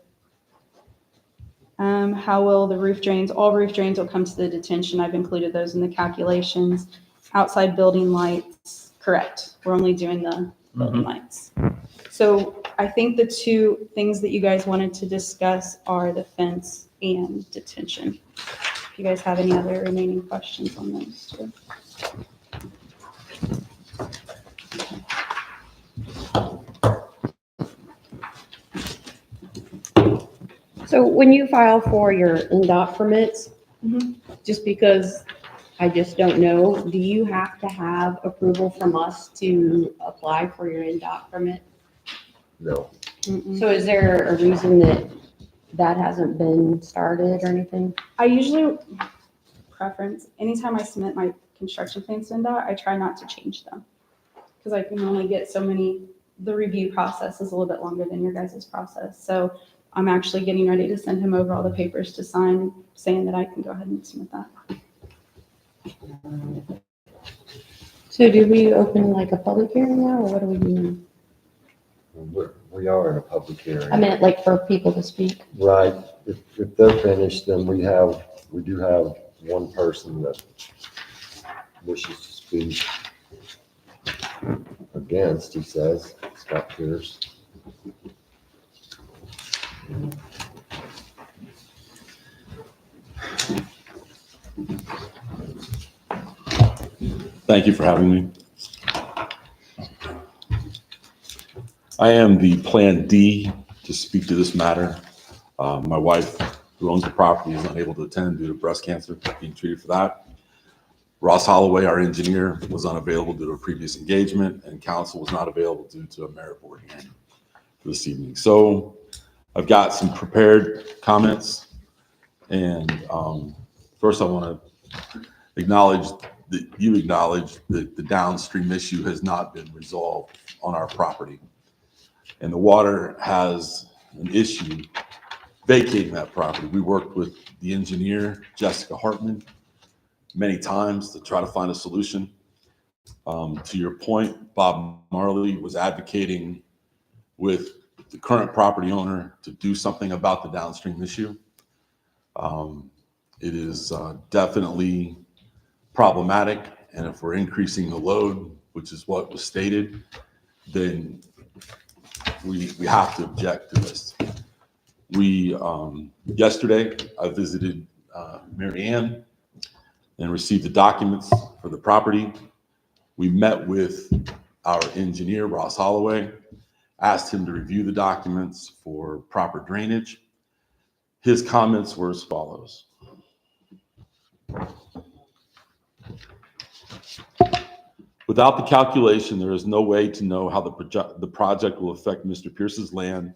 How will the roof drains? All roof drains will come to the detention. I've included those in the calculations. Outside building lights, correct. We're only doing the building lights. So I think the two things that you guys wanted to discuss are the fence and detention. If you guys have any other remaining questions on those two. So when you file for your NDOT permits, Just because I just don't know, do you have to have approval from us to apply for your NDOT permit? No. So is there a reason that that hasn't been started or anything? I usually preference, anytime I submit my construction plans to NDOT, I try not to change them. Because I can only get so many, the review process is a little bit longer than your guys' process. So I'm actually getting ready to send him over all the papers to sign, saying that I can go ahead and submit that. So do we open like a public hearing now, or what are we doing? We are in a public hearing. I meant like for people to speak. Right, if they're finished, then we do have one person that wishes to speak against, he says, Scott Pierce. Thank you for having me. I am the Plan D to speak to this matter. My wife, who owns the property, is unable to attend due to breast cancer, being treated for that. Ross Holloway, our engineer, was unavailable due to a previous engagement, and counsel was not available due to a merit board hearing for this evening. So I've got some prepared comments, and first I want to acknowledge that you acknowledge that the downstream issue has not been resolved on our property. And the water has an issue vacating that property. We worked with the engineer, Jessica Hartman, many times to try to find a solution. To your point, Bob Marley was advocating with the current property owner to do something about the downstream issue. It is definitely problematic, and if we're increasing the load, which is what was stated, then we have to object to this. Yesterday, I visited Mary Ann and received the documents for the property. We met with our engineer, Ross Holloway, asked him to review the documents for proper drainage. His comments were as follows. Without the calculation, there is no way to know how the project will affect Mr. Pierce's land,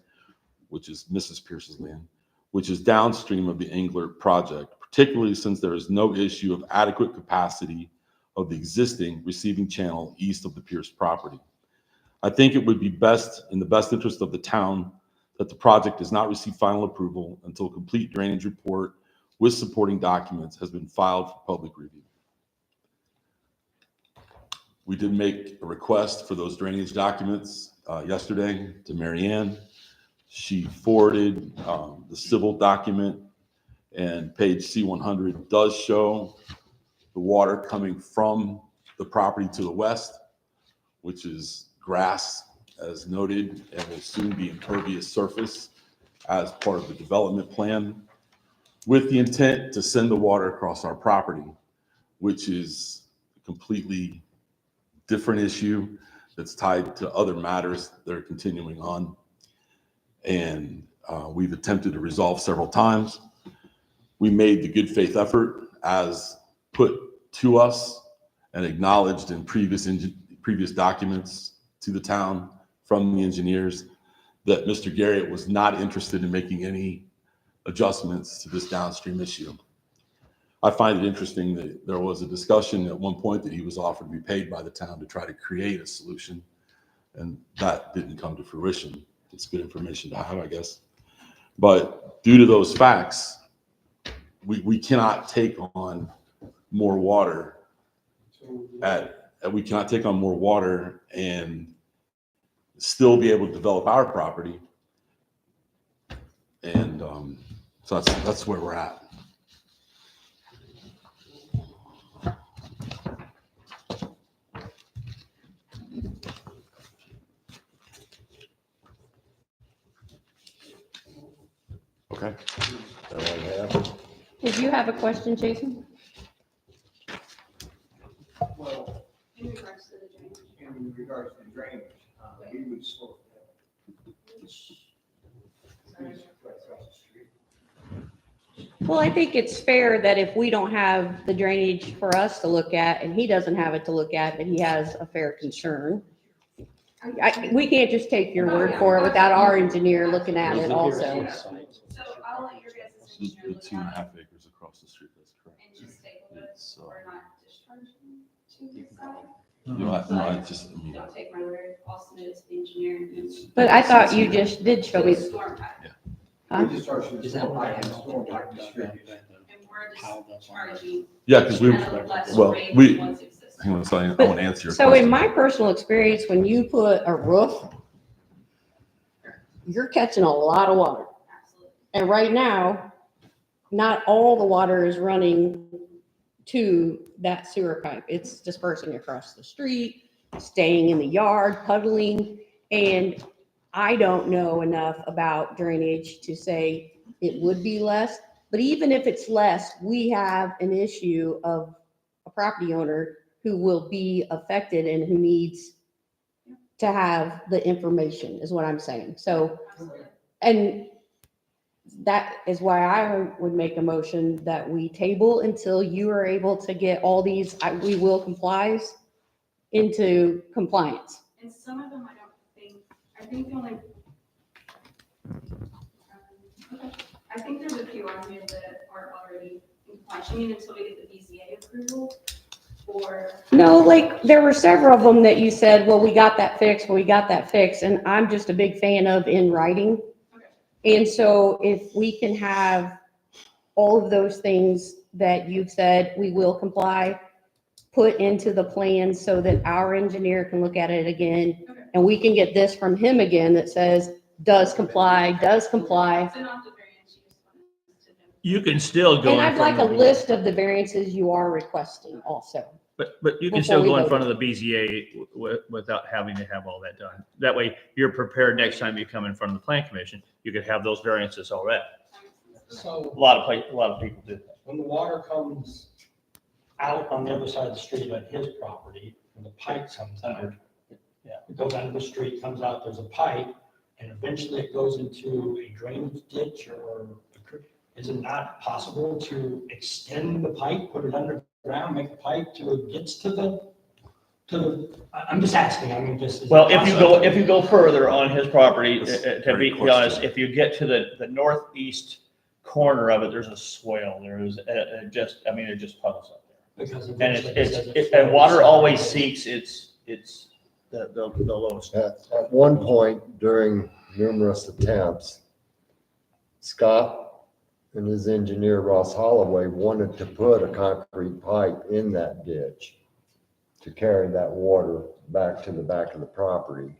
which is Mrs. Pierce's land, which is downstream of the Englert project, particularly since there is no issue of adequate capacity of the existing receiving channel east of the Pierce property. I think it would be in the best interest of the town that the project does not receive final approval until a complete drainage report with supporting documents has been filed for public review. We did make a request for those drainage documents yesterday to Mary Ann. She forwarded the civil document, and page C100 does show the water coming from the property to the west, which is grass, as noted, and will soon be impervious surface as part of the development plan, with the intent to send the water across our property, which is a completely different issue that's tied to other matters that are continuing on. And we've attempted to resolve several times. We made the good faith effort as put to us and acknowledged in previous documents to the town from the engineers that Mr. Garrett was not interested in making any adjustments to this downstream issue. I find it interesting that there was a discussion at one point that he was offered to be paid by the town to try to create a solution, and that didn't come to fruition. It's good information to have, I guess. But due to those facts, we cannot take on more water we cannot take on more water and still be able to develop our property. And so that's where we're at. Okay. That's all I have. Did you have a question, Jason? Well, In regards to the drainage. in regards to drainage, we would slope that. Right across the street. Well, I think it's fair that if we don't have the drainage for us to look at and he doesn't have it to look at, that he has a fair concern. We can't just take your word for it without our engineer looking at it also. So I'll let your guys' The engineer look 2.5 at it acres across the street, that's correct. and just say, look, It's, we're not discharging to the side. No, I mean, Don't take my word, I'll submit it to the engineer. and- it's. But I thought you just did show me. Storm pipe. Huh? Is that why it's storm pipe distributed? And we're just charging Yeah, because we, at a less well, rate we- than what's existing. hang on a second, I But- want to answer your So in question. my personal experience, when you put a roof, you're catching a lot of water. Absolutely. And right now, not all the water is running to that sewer pipe. It's dispersing across the street, staying in the yard, puddling. And I don't know enough about drainage to say it would be less. But even if it's less, we have an issue of a property owner who will be affected and who needs to have the information, is what I'm saying. So, Absolutely. and that is why I would make a motion that we table until you are able to get all these, we will complies into compliance. And some of them I think the only. Okay. I think there's a few on here that are already in compliance. You mean until we get the BZA approval? Or, No, like, there were several of them that you said, well, we got that fixed, and I'm just a big fan of in writing. Okay. And so if we can have all of those things that you've said, we will comply, put into the plan so that our engineer can look at it again. Okay. And we can get this from him again that says, does comply. so not the variance, you just want us to know. You can still go And in I'd like front a of the, list of the variances you are requesting also. but you can before still we go in vote. front of the BZA without having to have all that done. That way, you're prepared next time you come in front of the plan commission, you could have those variances already. So A lot of people do that. when the water comes out on the other side of the street on his property, and the pipe comes out. Yeah. It goes out of the street, comes out, there's a pipe, and eventually it goes into a drainage ditch or, is it not possible to extend the pipe, put it underground, make a pipe till it gets to the, I'm just asking, I mean, just. Well, if you go further on his property, That's a to be great honest, question. if you get to the northeast corner of it, there's a swale. There is, it just puddles up there. Because And eventually it says it's. and water always seeks its the lowest. At one point during numerous attempts, Scott and his engineer Ross Holloway wanted to put a concrete pipe in that ditch to carry that water back to the back of the property.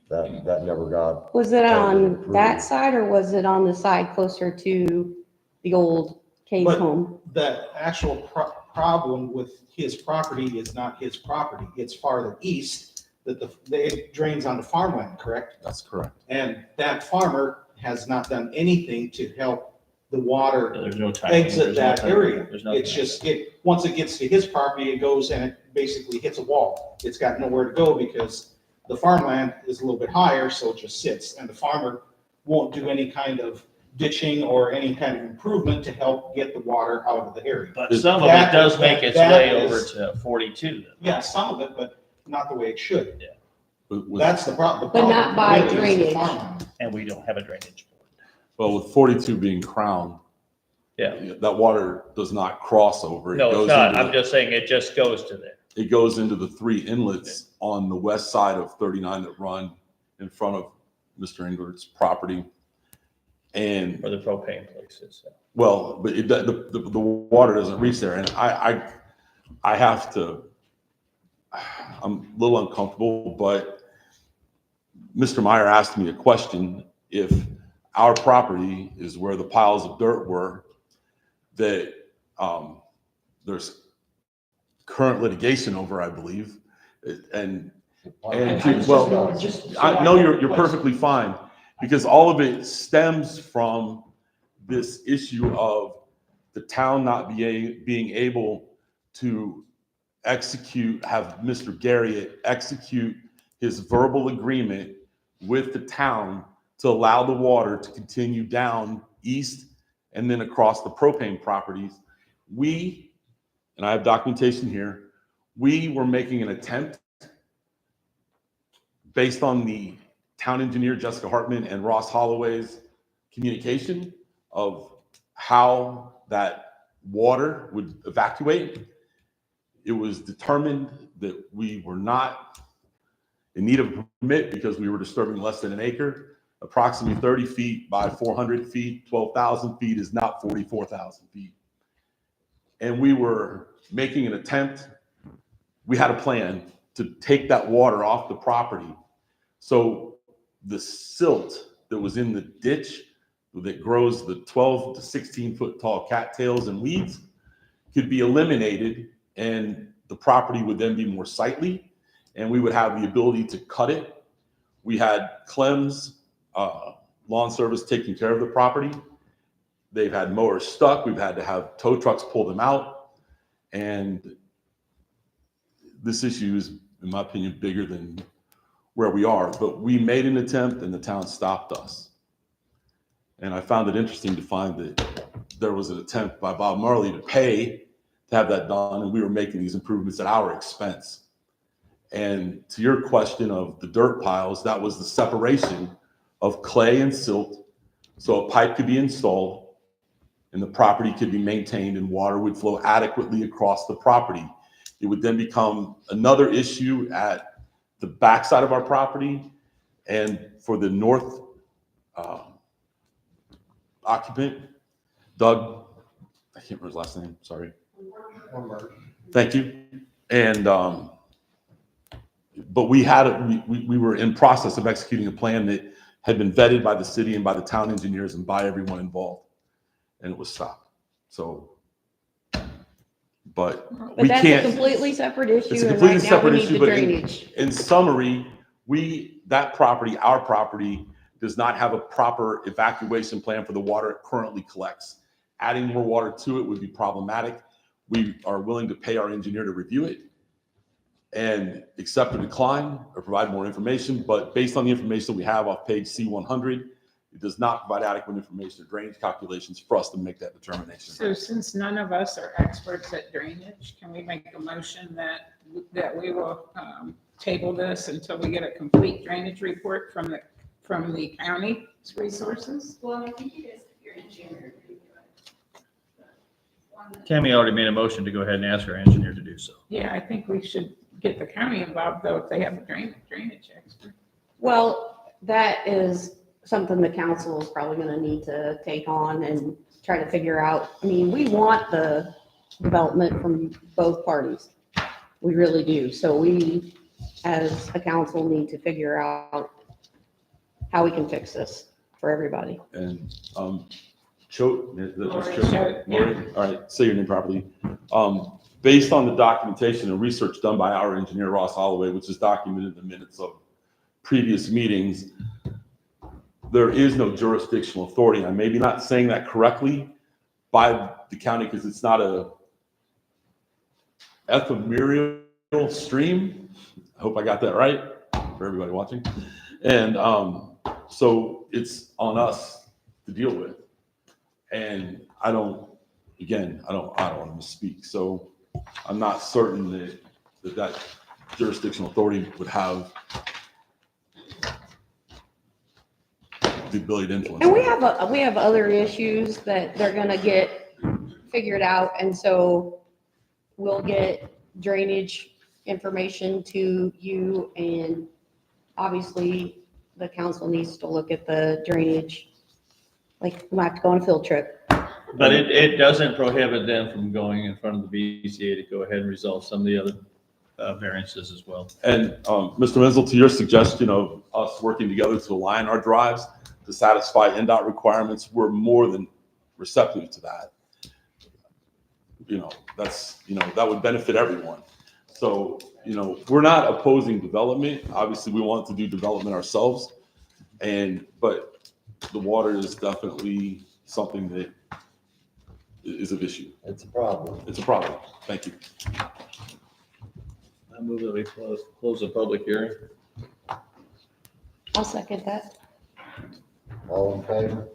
That never got, Was it on Approved. that side or was it on the side closer to the old Cave But- home? The actual problem with his property is not his property. It's farther east that it drains onto farmland, correct? That's correct. And that farmer has not done anything to help the water There's no timing. exit that area. There's nothing. It's just, once it gets to his property, it goes and it basically hits a wall. It's got nowhere to go because the farmland is a little bit higher, so it just sits. And the farmer won't do any kind of ditching or any kind of improvement to help get the water out of the area. But some of it That- does make its that way is- over to 42. Yeah, some of it, but not the way it should. With- That's the problem. But not by The problem really is the drainage. farmland. And we don't have a drainage board. Well, with 42 being Crown. Yeah. That water does not cross over. It No, goes it's not. into I'm the- just saying it just goes to there. It goes into the 3 inlets on the west side of 39 that run in front of Mr. Englert's property. And Where the propane place is. well, but the water doesn't reach there, and I have to, I'm a little uncomfortable, but Mr. Meyer asked me a question, if our property is where the piles of dirt were, that there's current litigation over, I believe, and well, I know you're perfectly fine, because all of it stems from this issue of the town not being able to have Mr. Garriott execute his verbal agreement with the town to allow the water to continue down east and then across the propane properties. We, and I have documentation here, we were making an attempt based on the town engineer, Jessica Hartman, and Ross Holloway's communication of how that water would evacuate. It was determined that we were not in need of a permit because we were disturbing less than an acre. Approximately 30 feet by 400 feet, 12,000 feet is not 44,000 feet. And we were making an attempt. We had a plan to take that water off the property. So the silt that was in the ditch that grows the 12 to 16 foot tall cattails and weeds could be eliminated, and the property would then be more sightly, and we would have the ability to cut it. We had Clem's Lawn Service taking care of the property. They've had mowers stuck. We've had to have tow trucks pull them out. And this issue is, in my opinion, bigger than where we are. But we made an attempt and the town stopped us. And I found it interesting to find that there was an attempt by Bob Marley to pay to have that done, and we were making these improvements at our expense. And to your question of the dirt piles, that was the separation of clay and silt, so a pipe could be installed and the property could be maintained and water would flow adequately across the property. It would then become another issue at the backside of our property, and for the north occupant, Doug, I can't remember his last name, sorry. Thank you. And but we were in process of executing a plan that had been vetted by the city and by the town engineers and by everyone involved, and it was stopped. So, but we that's can't. a completely separate issue. It's a and completely right now separate we need issue, the but drainage. in summary, that property, our property, does not have a proper evacuation plan for the water it currently collects. Adding more water to it would be problematic. We are willing to pay our engineer to review it and accept or decline or provide more information. But based on the information we have off page C100, it does not provide adequate information or drainage calculations for us to make that determination. So since none of us are experts at drainage, can we make a motion that we will table this until we get a complete drainage report from the county's resources? Well, I think you guys, if you're engineer, you do it. Tammy already made a motion to go ahead and ask our engineer to do so. Yeah, I think we should get the county involved though, if they have a drainage expert. Well, that is something the council is probably gonna need to take on and try to figure out. I mean, we want the development from both parties. We really do. So we, as a council, need to figure out how we can fix this for everybody. And Choate, Lori Choate, Lori, all right, say your name properly. Based on the documentation and research done by our engineer, Ross Holloway, which is documented in the minutes of previous meetings, there is no jurisdictional authority. I'm maybe not saying that correctly by the county because it's not a ephemeral stream. I hope I got that right for everybody watching. And so it's on us to deal with. And I don't want to misspeak. So I'm not certain that jurisdictional authority would have the ability to influence. And we have other issues that they're gonna get figured out, and so we'll get drainage information to you, and obviously the council needs to look at the drainage. Like, we might have to go on a field trip. But it doesn't prohibit them from going in front of the BCA to go ahead and resolve some of the other variances as well. And Mr. Menzel, to your suggestion of us working together to align our drives to satisfy NDOT requirements, we're more than receptive to that. That would benefit everyone. So, we're not opposing development. Obviously, we want to do development ourselves. But the water is definitely something that is of issue. It's a problem. It's a problem. Thank you. I move that we close the public hearing. I'll second that. All in favor?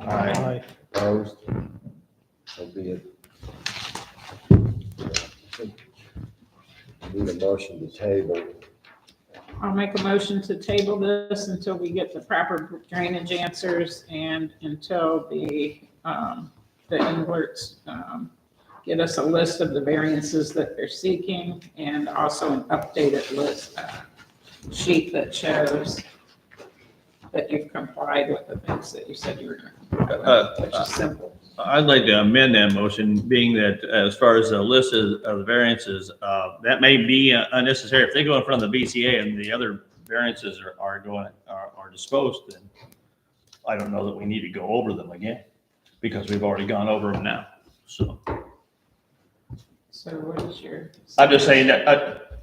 Aye. Opposed? So be it. Need a motion to table. I'll make a motion to table this until we get the proper drainage answers and until the Englerts, get us a list of the variances that they're seeking and also an updated list, sheet that shows that you've complied with the things that you said you were going to comply with, which is simple. I'd like to amend that motion, being that as far as the list of the variances, that may be unnecessary. If they go in front of the BCA and the other variances are disposed, then I don't know that we need to go over them again, because we've already gone over them now. So So what is your? I'm just saying that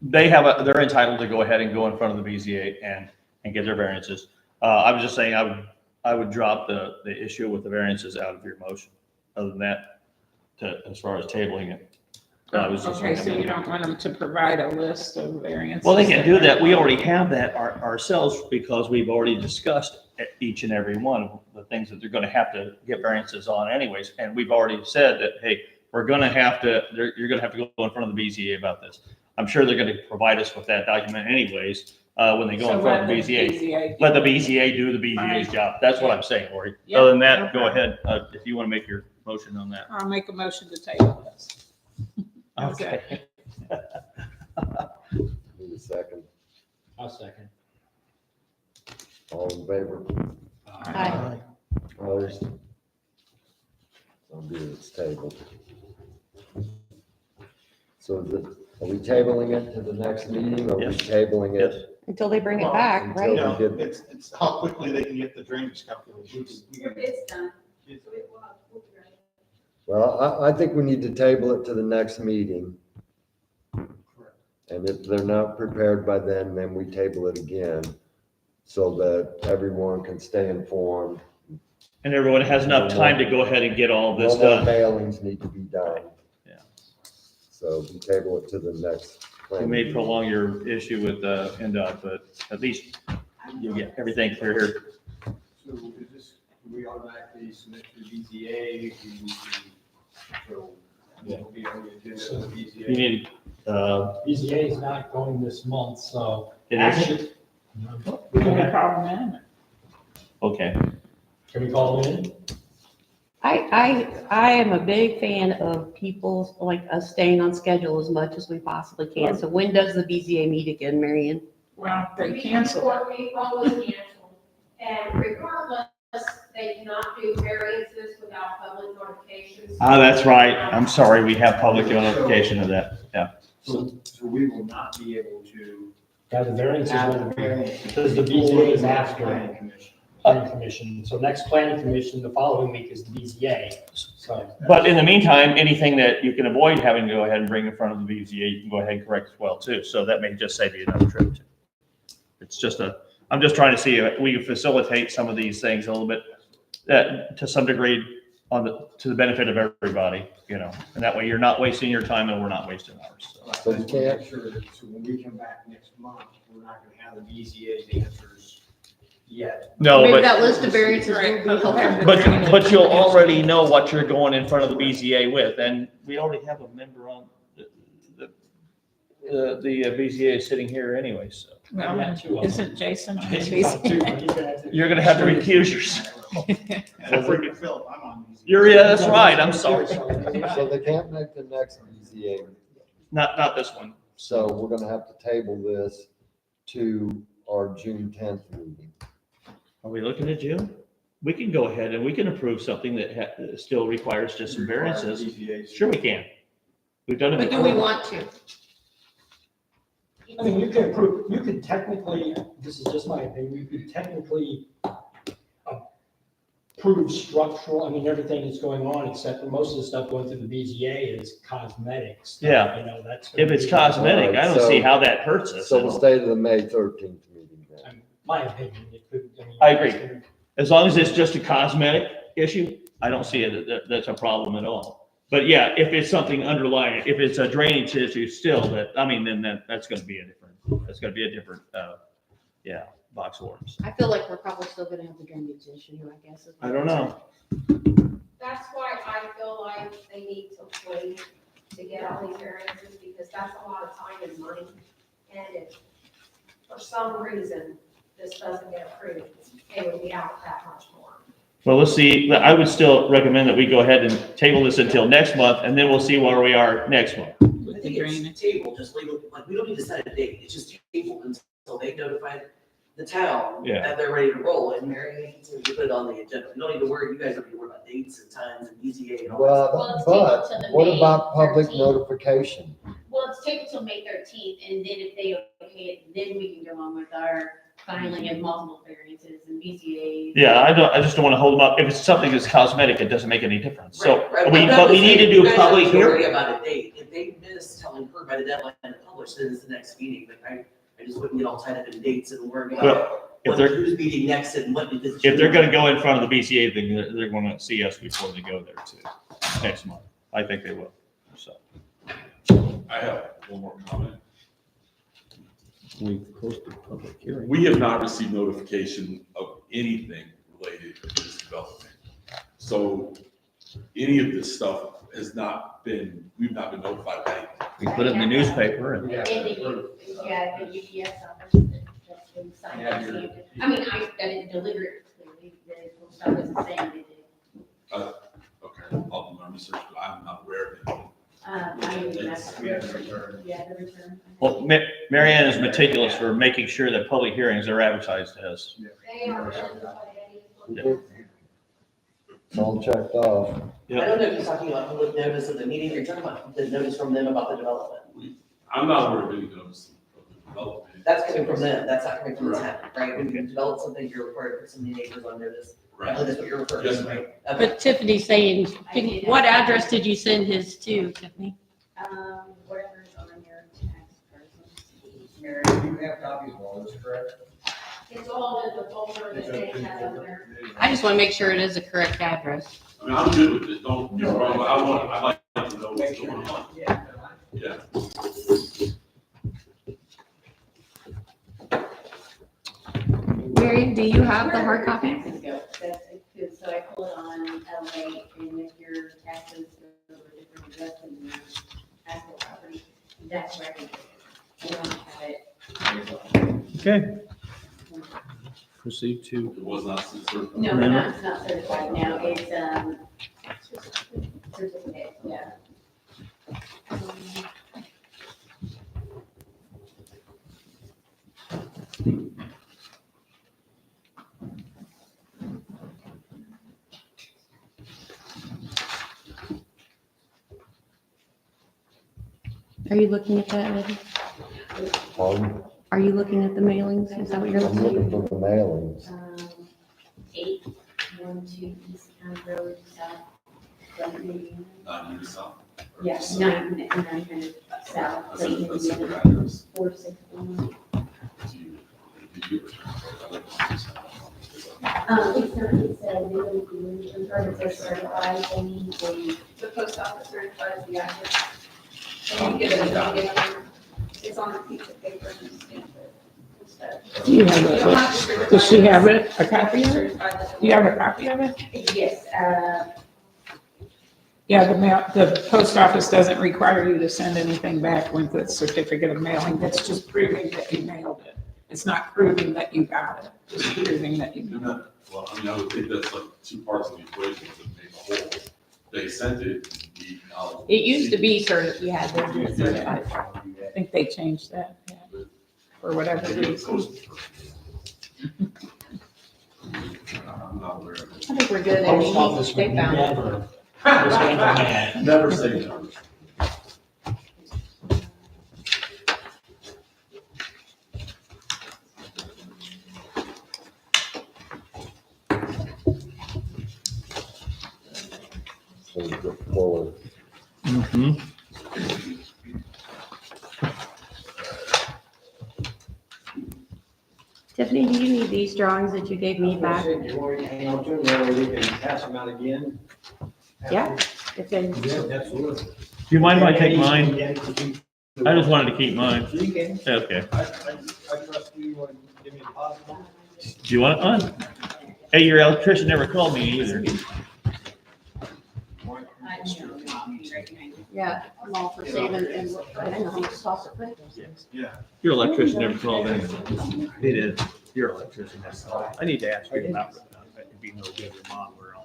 they're entitled to go ahead and go in front of the BZA and get their variances. I was just saying I would drop the issue with the variances out of your motion. Other than that, as far as tabling it. I was just Okay, so you don't want them to provide a list of variances? Well, they can do that. We already have that ourselves because we've already discussed each and every one of the things that they're going to have to get variances on anyways. And we've already said that, hey, you're going to have to go in front of the BZA about this. I'm sure they're going to provide us with that document anyways, when they go in front of the BZA. Let the BZA do the BZA's job. That's what I'm saying, Lori. Yeah, Other than that, no go ahead, if you want to make your motion on that. I'll make a motion to table this. Okay. Need a second. I'll second. All in favor? Aye. Opposed? So be it, it's tabled. So are we tabling it to the next meeting, or are we Yes. tabling Yes. it? Until they bring it Well, back, until right? we No, get- it's how quickly they can get the drainage calculations. Your bid's done, so it will, we'll be ready. Well, I think we need to table it to the next meeting. And if they're not prepared by then we table it again, so that everyone can stay informed. And everyone has enough time to go ahead and get all this No more done. mailings need to be done. Yeah. So we table it to the next. You planning may meeting. prolong your issue with NDOT, but at least you get everything clear here. So is this, do we automatically submit to the BZA? So it'll be on the agenda of the You BZA? need, BZA is not going this month, so. It is? Actually, We can call them in. okay. Can we call them in? I am a big fan of people like us staying on schedule as much as we possibly can. So when does the BZA meet again, Marion? Well, they We canceled. Court meeting was canceled, and regardless, they cannot do variances without public notification. That's right. I'm sorry, we have public notification of that. Yeah. So we will not be able to. Yeah, the variances have will be, variance because the BZA is after Planning commission. planning commission. So next planning commission, the following week is the BZA. So But in the meantime, anything that you can avoid having to go ahead and bring in front of the BZA, you can go ahead and correct as well too. So that may just save you another trip too. It's just I'm just trying to see if we can facilitate some of these things a little bit, to some degree to the benefit of everybody, and that way you're not wasting your time and we're not wasting ours. So we can't- Make sure that, so when we come back next month, we're not gonna have the BZA's answers yet. No, Maybe but. that list of variances will be helpful. But you'll already know what you're going in front of the BZA with, and we already have a member on the BZA is sitting here anyway, so. Well, isn't Jason on the Jason's on BZA? too, but he's gonna have to- You're gonna have to recuse yourself. And bring Philip, I'm on these. That's right, I'm sorry. So they can't make the next BZA, Not this one. so we're gonna have to table this to our June 10th meeting. Are we looking at June? We can go ahead and we can approve something that still requires just some variances. BZA's. Sure we can. We've done it But do we before. want to? I mean, you can approve, you could technically, this is just my opinion, you could technically approve structural, I mean, everything that's going on, except for most of the stuff going through the BZA is cosmetics. Yeah. That's. If it's cosmetic, I don't see how that hurts us So at we'll all. stay to the May 13th meeting then. My opinion, it could. mean, I agree. As long as it's just a cosmetic issue, I don't see that's a problem at all. But yeah, if it's something underlying, if it's a drainage issue still, then that's gonna be a different, yeah. box worms. I feel like we're probably still gonna have the drainage issue, I guess. is what I don't know. That's why I feel like they need to wait to get all these variances, because that's a lot of time and money. And if for some reason this doesn't get approved, they would be out that much more. Well, let's see. I would still recommend that we go ahead and table this until next month, and then we'll see where we are next month. With I the think drainage. it's table, just legal, like, we don't need to set a date, it's just table until they notify the town Yeah. that they're ready to roll, and Mary needs to put it on the agenda. You don't need to worry, you guys don't need to worry about dates and times and BZA and all that. Well, it's but tabled to the what May about public 13th. notification? Well, it's tabled till May 13th, and then if they okay it, then we can go on with our filing of multiple variances and BCA's. Yeah, I just don't want to hold them up. If it's something that's cosmetic, it doesn't make any difference. So, Right, right. we, I'm not but we saying need to you do guys a don't public need to worry hearing. about a date, if they miss telling her by the deadline to publish, then it's the next meeting, but I just wouldn't get all tied up in dates and worry Well, about if they're, who's meeting next and what. if they're gonna go in front of the BCA, then they're gonna see us before they go there too, next month. I think they will, so. I have one more comment. We've posted public hearing. We have not received notification of anything related to this development. So any of this stuff has not been, we've not been notified of anything. We put it in the newspaper and. And the UPS office that's been signed Yeah, up. you're- I mean, I didn't deliver it clearly, the post office is saying they did. Okay, I'll do my research, but I'm not aware of anything. I even asked. We have to return. Yeah, the return. Well, Mary Ann is meticulous for making sure that public hearings are advertised as. They are in the Yeah. It's all checked off. I don't know if you're talking about public notice of the meeting, or you're talking about the notice from them about the development. I'm not aware of any notice of the development. That's coming from them, that's not coming from the town, right? When you develop something, you're required to put so many neighbors on notice. I know Right. that's what you're referring Yes, to, ma'am. right? Okay. But Tiffany's saying, what address did you send his to, Tiffany? Whatever's on your tax person. Mary, you have copies of all this, correct? It's all in the folder that they have on there. I just want to make sure it is a correct address. I mean, I'm good with it, don't get me wrong, but I'd like to know what's going on. Yeah. Yeah. Mary, do you have the hard copy? Taxes go, that's, because, so I pull it on LA, and if your taxes go over a different address than your actual property, that's where I can, I don't have it. Okay. Proceed to. It was not certified. No, it's not certified now, it's, certificate, yeah. Are you looking at that, Eddie? Are you looking at the mailings? Is that what you're I'm looking looking at? for the mailings. 812 East Town Road, South, Clayton, Indiana. 900 South. Yes, 900 South, That's a Clayton, separate Indiana, address. 461. Did you return? It's not, it's a new, it says certified, they need The post office certifies the address. And you get it, it's on a piece of paper and you stamp it instead. Do you have You don't have to a, does she certify have it. it, a copy of it? Certify that- Do you have a copy of it? yes, Yeah, the post office doesn't require you to send anything back with the certificate of mailing. That's just proving that you mailed it. It's not proving that you got it, just proving that you You're mailed not- Well, I mean, I would think that's like two parts of the equation to make a whole. They sent it, we acknowledged. it. It used to be certified, you had to be certified. I think they changed that, yeah, for whatever reason. I'm not aware of it. I think we're good, Post Eddie. office They would found it. never. Never. Never say never. So we go forward. Mm-hmm. Tiffany, do you need these drawings that you gave me back? Do you want to hang on to them, that way we can pass them out again? Yeah. If they, Yeah, absolutely. Do you mind if I take mine? I just wanted to keep mine. You can. Okay. I trust you and give me a deposit on it? Do you want it on? Hey, your electrician never called me either. Yeah, I'm all for saving and I know how much it costs to put. Yeah. Your electrician never called me. He did. Your electrician never called. I need to ask you about it. It'd be no good if mom were on.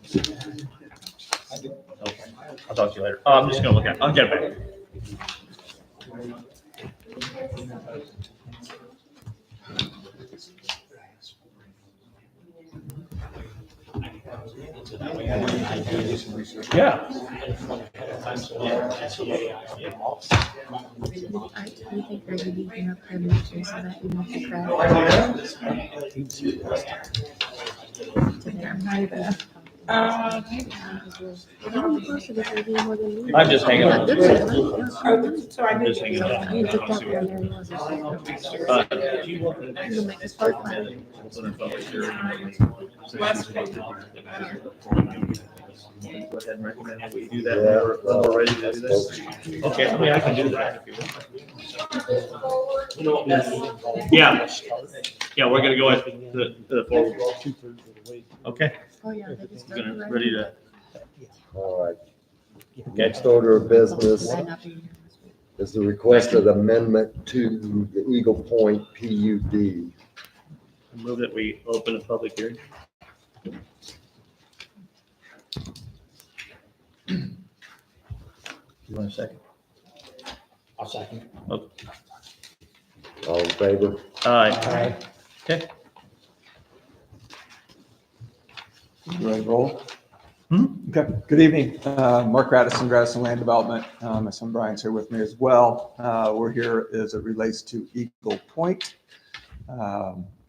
Okay, I'll talk to you later. Oh, I'm just gonna look at it. I'll get it back. Yeah. You think they're gonna be enough permission so that you don't have I'm just hanging on. So I I'm did. just hanging on. Go ahead and recommend that we do that when we're ready to do this. Okay, I mean, I can do that if you want. Yeah, yeah, we're gonna go at the forward. Okay, Oh, yeah, they just. we're gonna, ready to, All right. Next order of business is the requested amendment to the Eagle Point PUD. move that we open a public hearing. You want a second? I'll second. All in favor? Aye. Okay. You ready to roll? Hmm? Okay, good evening. Mark Radisson, Radisson Land Development. My son Brian's here with me as well. We're here as it relates to Eagle Point.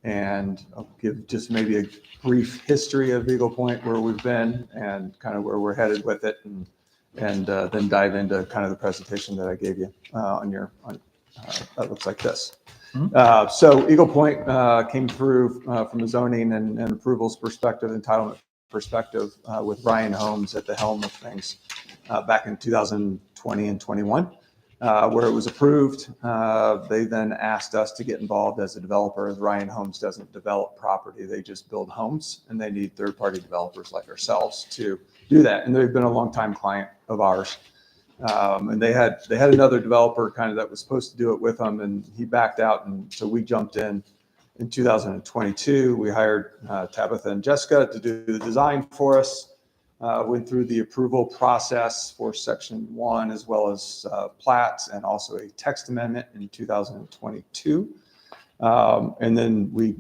And I'll give just maybe a brief history of Eagle Point, where we've been and kind of where we're headed with it, and then dive into kind of the presentation that I gave you that looks like this. So Eagle Point came through from a zoning and approvals perspective, entitlement perspective, with Ryan Holmes at the helm of things back in 2020 and 21, where it was approved. They then asked us to get involved as a developer, as Ryan Holmes doesn't develop property, they just build homes, and they need third-party developers like ourselves to do that. And they've been a long-time client of ours. And they had another developer kind of that was supposed to do it with them, and he backed out. And so we jumped in 2022. We hired Tabitha and Jessica to do the design for us. Went through the approval process for section 1, as well as plats, and also a text amendment in 2022. And then we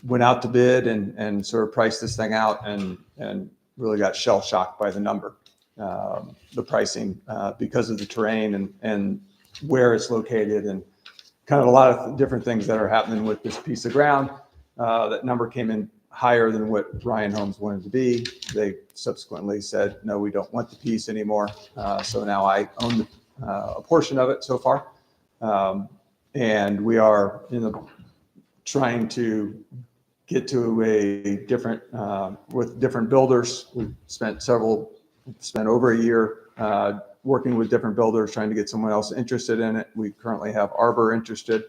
went out to bid and sort of priced this thing out, and really got shell shocked by the number. The pricing because of the terrain and where it's located, and kind of a lot of different things that are happening with this piece of ground. That number came in higher than what Ryan Holmes wanted to be. They subsequently said, no, we don't want the piece anymore. So now I own a portion of it so far. And we are trying to get to a different, with different builders. We've spent over a year working with different builders, trying to get someone else interested in it. We currently have Arbor interested,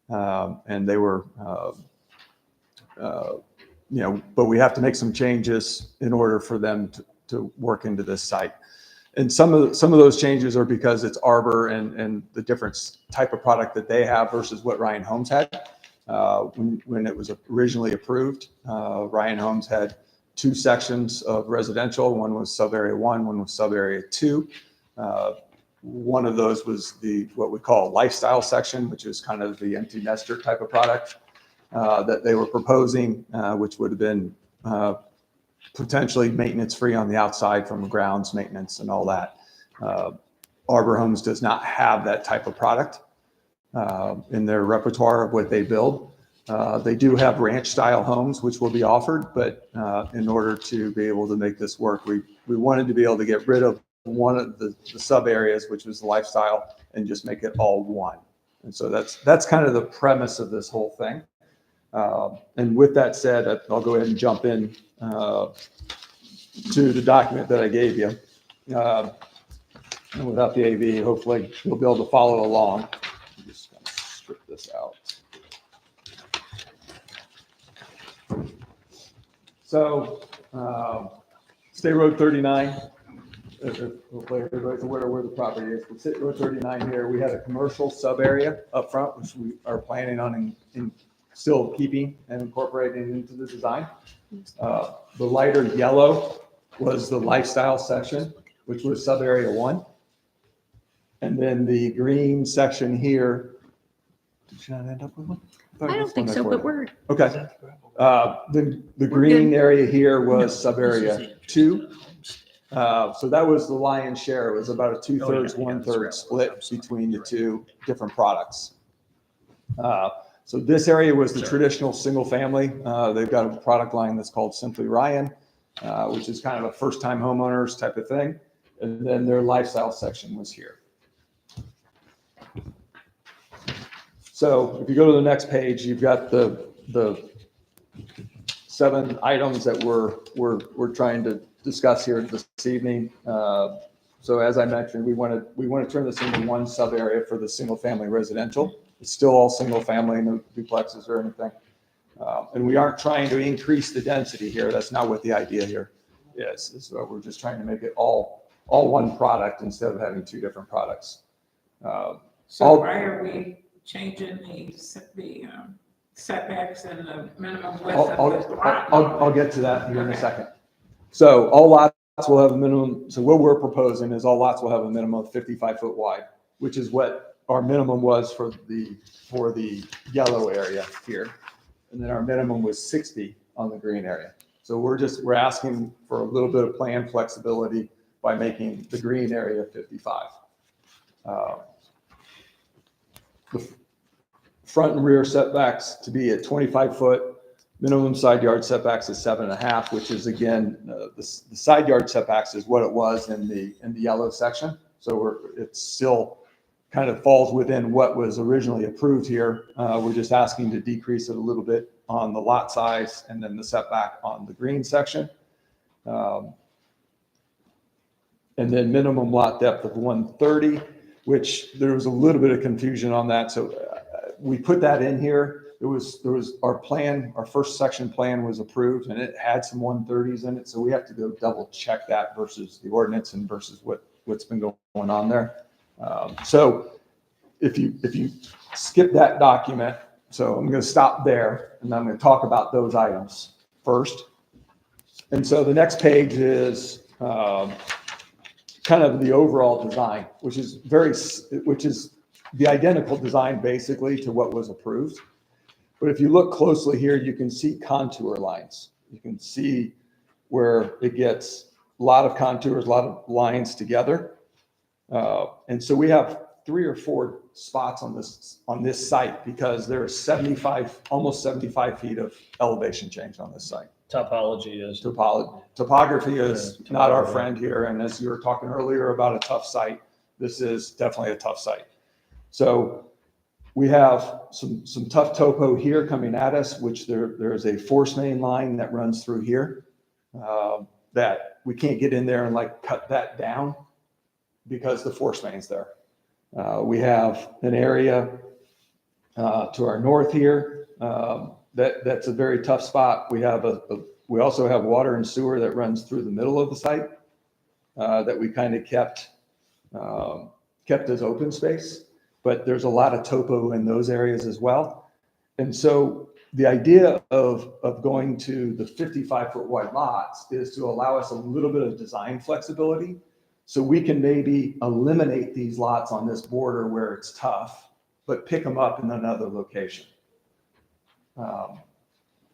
and they were, but we have to make some changes in order for them to work into this site. And some of those changes are because it's Arbor and the different type of product that they have versus what Ryan Holmes had. When it was originally approved, Ryan Holmes had 2 sections of residential. One was sub area 1, one was sub area 2. One of those was what we call a lifestyle section, which is kind of the empty nester type of product that they were proposing, which would have been potentially maintenance free on the outside from grounds maintenance and all that. Arbor Homes does not have that type of product in their repertoire of what they build. They do have ranch style homes, which will be offered, but in order to be able to make this work, we wanted to be able to get rid of one of the sub areas, which was lifestyle, and just make it all one. And so that's kind of the premise of this whole thing. And with that said, I'll go ahead and jump in to the document that I gave you. And without the AV, hopefully you'll be able to follow along. I'm just going to strip this out. So, State Road 39, hopefully everybody's aware of where the property is, but State Road 39 here, we had a commercial sub area up front, which we are planning on still keeping and incorporating into the design. The lighter yellow was the lifestyle section, which was sub area 1. And then the green section here, did you not end up with one? I don't think so, but we're, Okay. The green area here was sub area 2. So that was the lion's share. It was about a 2/3, 1/3 split between the two different products. So this area was the traditional single family. They've got a product line that's called Simply Ryan, which is kind of a first time homeowners type of thing. And then their lifestyle section was here. So if you go to the next page, you've got the 7 items that we're trying to discuss here this evening. So as I mentioned, we want to turn this into one sub area for the single family residential. It's still all single family, no duplexes or anything. And we aren't trying to increase the density here. That's not what the idea here is. So we're just trying to make it all one product instead of having 2 different products. So why are we changing the setbacks and the minimum width of the lot? I'll get to that here in a Okay. second. So all lots will have a minimum, so what we're proposing is all lots will have a minimum of 55 foot wide, which is what our minimum was for the yellow area here. And then our minimum was 60 on the green area. So we're asking for a little bit of plan flexibility by making the green area 55. The front and rear setbacks to be at 25 foot. Minimum side yard setbacks is 7.5, which is again, the side yard setbacks is what it was in the yellow section. So it still kind of falls within what was originally approved here. We're just asking to decrease it a little bit on the lot size and then the setback on the green section. And then minimum lot depth of 130, which there was a little bit of confusion on that. So we put that in here. There was our plan, our first section plan was approved and it had some 130s in it. So we have to go double check that versus the ordinance and versus what's been going on there. So if you skip that document, so I'm going to stop there and I'm going to talk about those items first. And so the next page is kind of the overall design, which is the identical design basically to what was approved. But if you look closely here, you can see contour lines. You can see where it gets a lot of contours, a lot of lines together. And so we have 3 or 4 spots on this site because there's almost 75 feet of elevation change on this site. Topology is. Topography is not our friend here. And as you were talking earlier about a tough site, this is definitely a tough site. So we have some tough topo here coming at us, which there is a force main line that runs through here that we can't get in there and like cut that down because the force main's there. We have an area to our north here that's a very tough spot. We also have water and sewer that runs through the middle of the site that we kind of kept as open space, but there's a lot of topo in those areas as well. And so the idea of going to the 55-foot wide lots is to allow us a little bit of design flexibility. So we can maybe eliminate these lots on this border where it's tough, but pick them up in another location.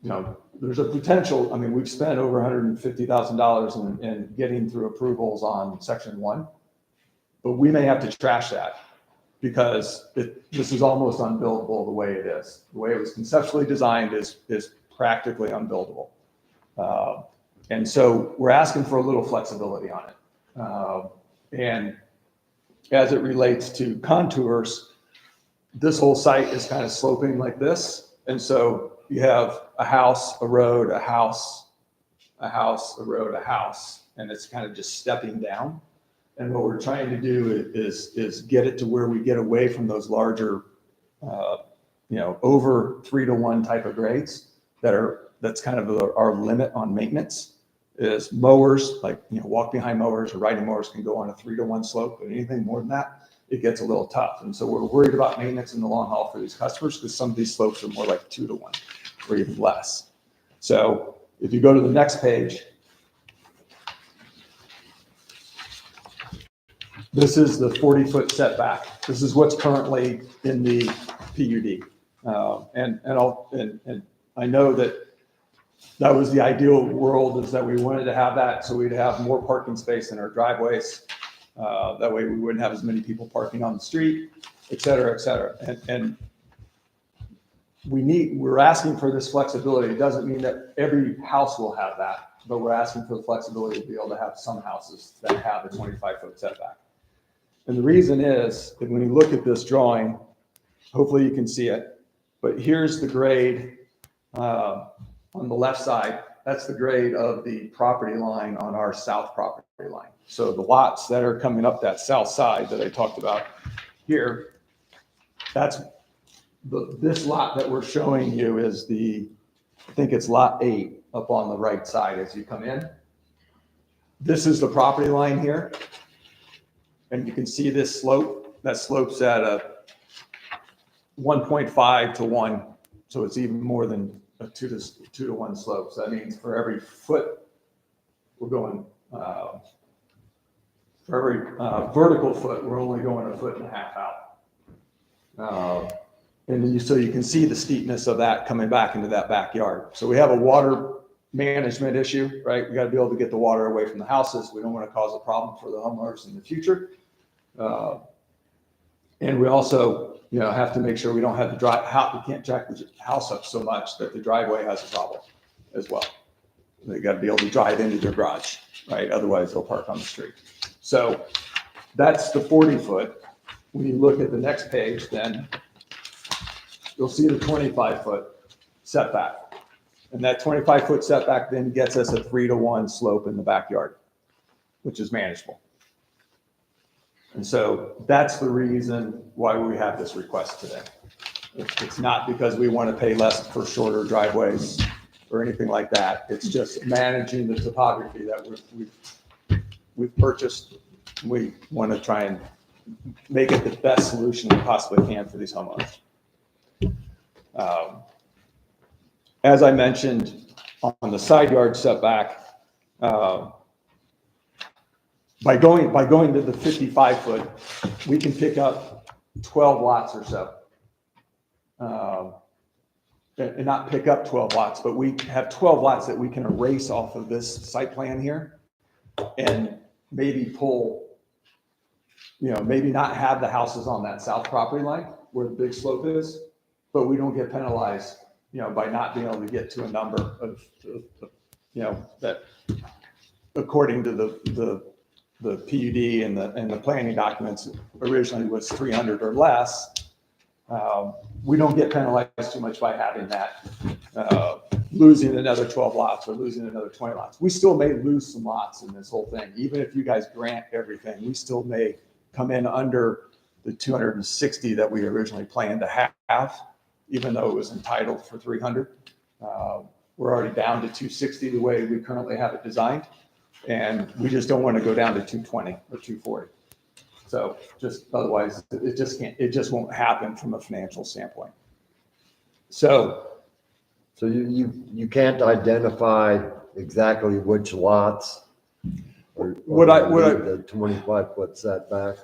There's a potential. I mean, we've spent over $150,000 in getting through approvals on section 1, but we may have to trash that because this is almost unbuildable the way it is. The way it was conceptually designed is practically unbuildable. And so we're asking for a little flexibility on it. And as it relates to contours, this whole site is kind of sloping like this. And so you have a house, a road, a house, a house, a road, a house, and it's kind of just stepping down. And what we're trying to do is get it to where we get away from those larger, over 3-to-1 type of grades that are that's kind of our limit on maintenance is mowers, like, walk behind mowers or riding mowers can go on a 3-to-1 slope, but anything more than that, it gets a little tough. And so we're worried about maintenance in the long haul for these customers because some of these slopes are more like 2-to-1 or even less. So if you go to the next page, this is the 40-foot setback. This is what's currently in the PUD. And I know that was the ideal world, is that we wanted to have that so we'd have more parking space in our driveways. That way we wouldn't have as many people parking on the street, et cetera, et cetera. And we're asking for this flexibility. It doesn't mean that every house will have that, but we're asking for the flexibility to be able to have some houses that have a 25-foot setback. And the reason is that when you look at this drawing, hopefully you can see it, but here's the grade on the left side. That's the grade of the property line on our south property line. So the lots that are coming up that south side that I talked about here, that's this lot that we're showing you is I think it's lot 8 up on the right side as you come in. This is the property line here. And you can see this slope. That slope's at a 1.5 to 1. So it's even more than a 2-to-1 slope. So that means for every foot, we're going, for every vertical foot, we're only going 1.5 feet out. And then so you can see the steepness of that coming back into that backyard. So we have a water management issue, right? We got to be able to get the water away from the houses. We don't want to cause a problem for the homeowners in the future. And we also, have to make sure we don't have the we can't jack the house up so much that the driveway has a problem as well. They got to be able to drive into their garage, right? Otherwise they'll park on the street. So that's the 40-foot. When you look at the next page, then you'll see the 25-foot setback. And that 25-foot setback then gets us a 3-to-1 slope in the backyard, which is manageable. And so that's the reason why we have this request today. It's not because we want to pay less for shorter driveways or anything like that. It's just managing the topography that we've purchased. We want to try and make it the best solution we possibly can for these homeowners. As I mentioned, on the side yard setback, by going to the 55-foot, we can pick up 12 lots or so. And not pick up 12 lots, but we have 12 lots that we can erase off of this site plan here and maybe pull, maybe not have the houses on that south property line where the big slope is, but we don't get penalized, by not being able to get to a number of that according to the PUD and the planning documents originally was 300 or less. We don't get penalized too much by having that, losing another 12 lots or losing another 20 lots. We still may lose some lots in this whole thing. Even if you guys grant everything, we still may come in under the 260 that we originally planned to have, even though it was entitled for 300. We're already down to 260 the way we currently have it designed. And we just don't want to go down to 220 or 240. So just otherwise it just won't happen from a financial standpoint. So you can't identify exactly which lots or the 25-foot setback?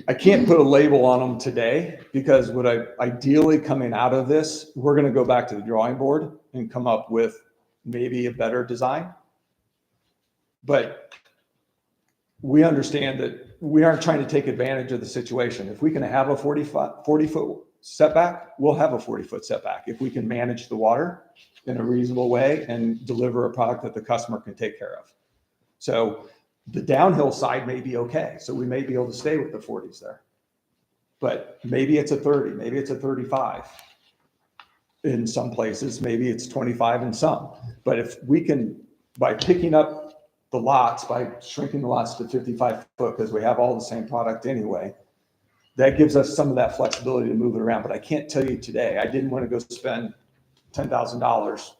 I can't put a label on them today because ideally coming out of this, we're going to go back to the drawing board and come up with maybe a better design. But we understand that we aren't trying to take advantage of the situation. If we can have a 40-foot setback, we'll have a 40-foot setback. If we can manage the water in a reasonable way and deliver a product that the customer can take care of. So the downhill side may be okay. So we may be able to stay with the 40s there. But maybe it's a 30, maybe it's a 35. In some places, maybe it's 25 in some. But if we can, by picking up the lots, by shrinking the lots to 55 foot, because we have all the same product anyway, that gives us some of that flexibility to move it around. But I can't tell you today. I didn't want to go spend $10,000,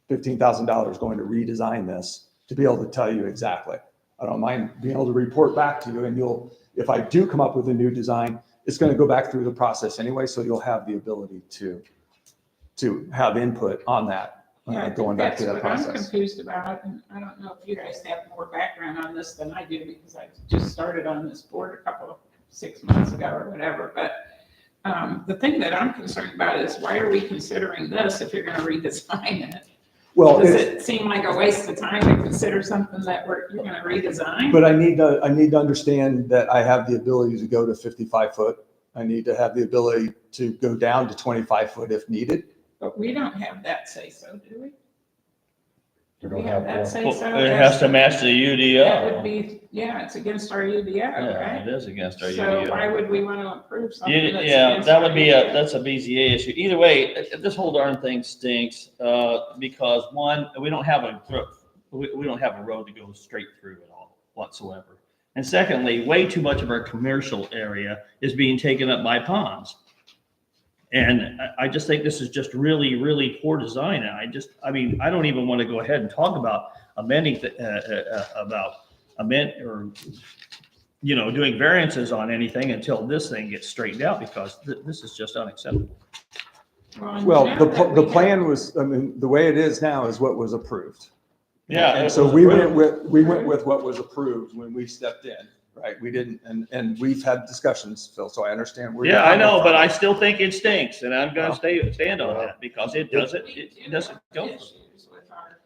$15,000 going to redesign this to be able to tell you exactly. I don't mind being able to report back to you, and if I do come up with a new design, it's going to go back through the process anyway, so you'll have the ability to have input on that, Yeah, I going think back to that's that what I'm process. confused about, and I don't know if you guys have more background on this than I do, because I just started on this board a couple of 6 months ago or whatever, but the thing that I'm concerned about is why are we considering this if you're gonna redesign it? Well, Does it seem like a waste of time to consider something that you're gonna redesign? but I need to understand that I have the ability to go to 55 foot. I need to have the ability to go down to 25 foot if needed. But we don't have that say so, do we? Do we don't have have that one. say so? Well, it has to match the That would UDO. be, yeah, it's against our UDO, Yeah, right? it is against our So why UDO. would we want to approve something that's Yeah, against that our would be UDO? that's a BZA issue. Either way, this whole darn thing stinks, because one, we don't have we don't have a road to go straight through at all whatsoever. And secondly, way too much of our commercial area is being taken up by ponds. And I just think this is just really, really poor design. And I mean, I don't even want to go ahead and talk about amending, or, doing variances on anything until this thing gets straightened out, because this is just unacceptable. Well, now that the we plan was, I mean, the way it is now is what was approved. Yeah. And it so was we approved. went with what was approved when we stepped in, right? We didn't, and we've had discussions, Phil, so I understand where you're Yeah, I know, coming but from. I still think it stinks, and I'm gonna Well, stand on that, because it doesn't go. issues with our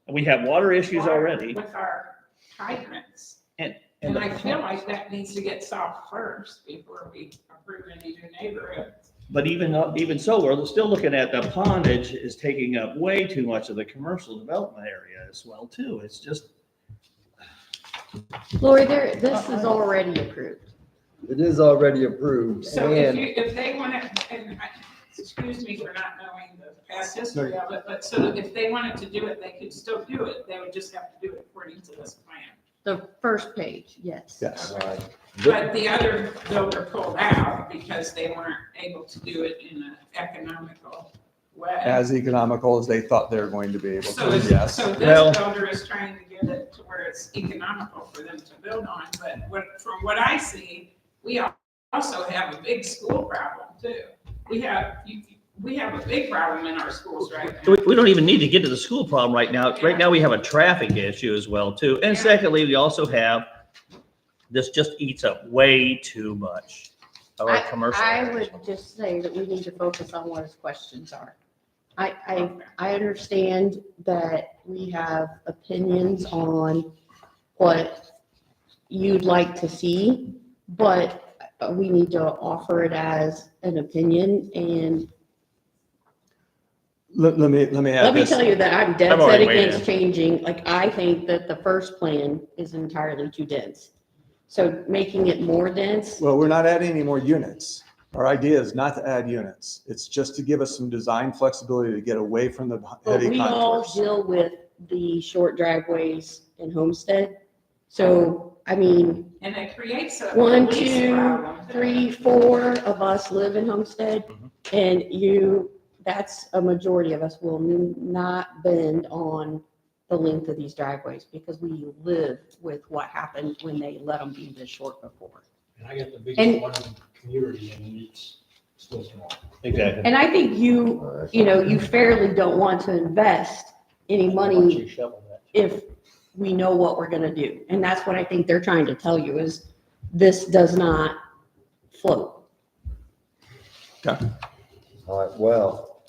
We have water issues water, already. with our hydrants. And And the I feel ponds. like that needs to get solved first before we approve any new neighborhood. But even so, we're still looking at the pondage is taking up way too much of the commercial development area as well, too. It's just, Lori, this is already approved. It is already approved, So and if they want to, excuse me for not knowing the past history of it, but so if they wanted to do it, they could still do it. They would just have to do it according to this plan. The first page, yes. Yes. But the other builder pulled out because they weren't able to do it in an economical way. As economical as they thought they were going to be able So to, it's, yes. so Well- this builder is trying to get it to where it's economical for them to build on, but from what I see, we also have a big school problem too. We have a big problem in our schools right now. we don't even need to get to the school problem right now. Right now, we have a traffic issue as well, too. And Yeah. secondly, we also have, this just eats up way too much of our commercial I areas. would just say that we need to focus on what his questions are. I understand that we have opinions on what you'd like to see, but we need to offer it as an opinion. And Let me add let me this. tell you that I'm dead I've set already weighed against changing. Like, I think that the first plan is entirely too dense. So making it more dense, Well, we're not adding any more units. Our idea is not to add units. It's just to give us some design flexibility to get away from the but heavy we all contours. deal with the short driveways in Homestead. So, I mean, And it creates a 1, police 2, problem. 3, 4 of us live in Homestead, and that's a majority of us will not bend on the length of these driveways, because we live with what happened when they let them be this short before. And I got the biggest And- one in the community and it's still small. Exactly. And I think you fairly don't want to invest any money if we know what we're gonna do. And that's what I think they're trying to tell you, is this does not float. Okay. all right, well,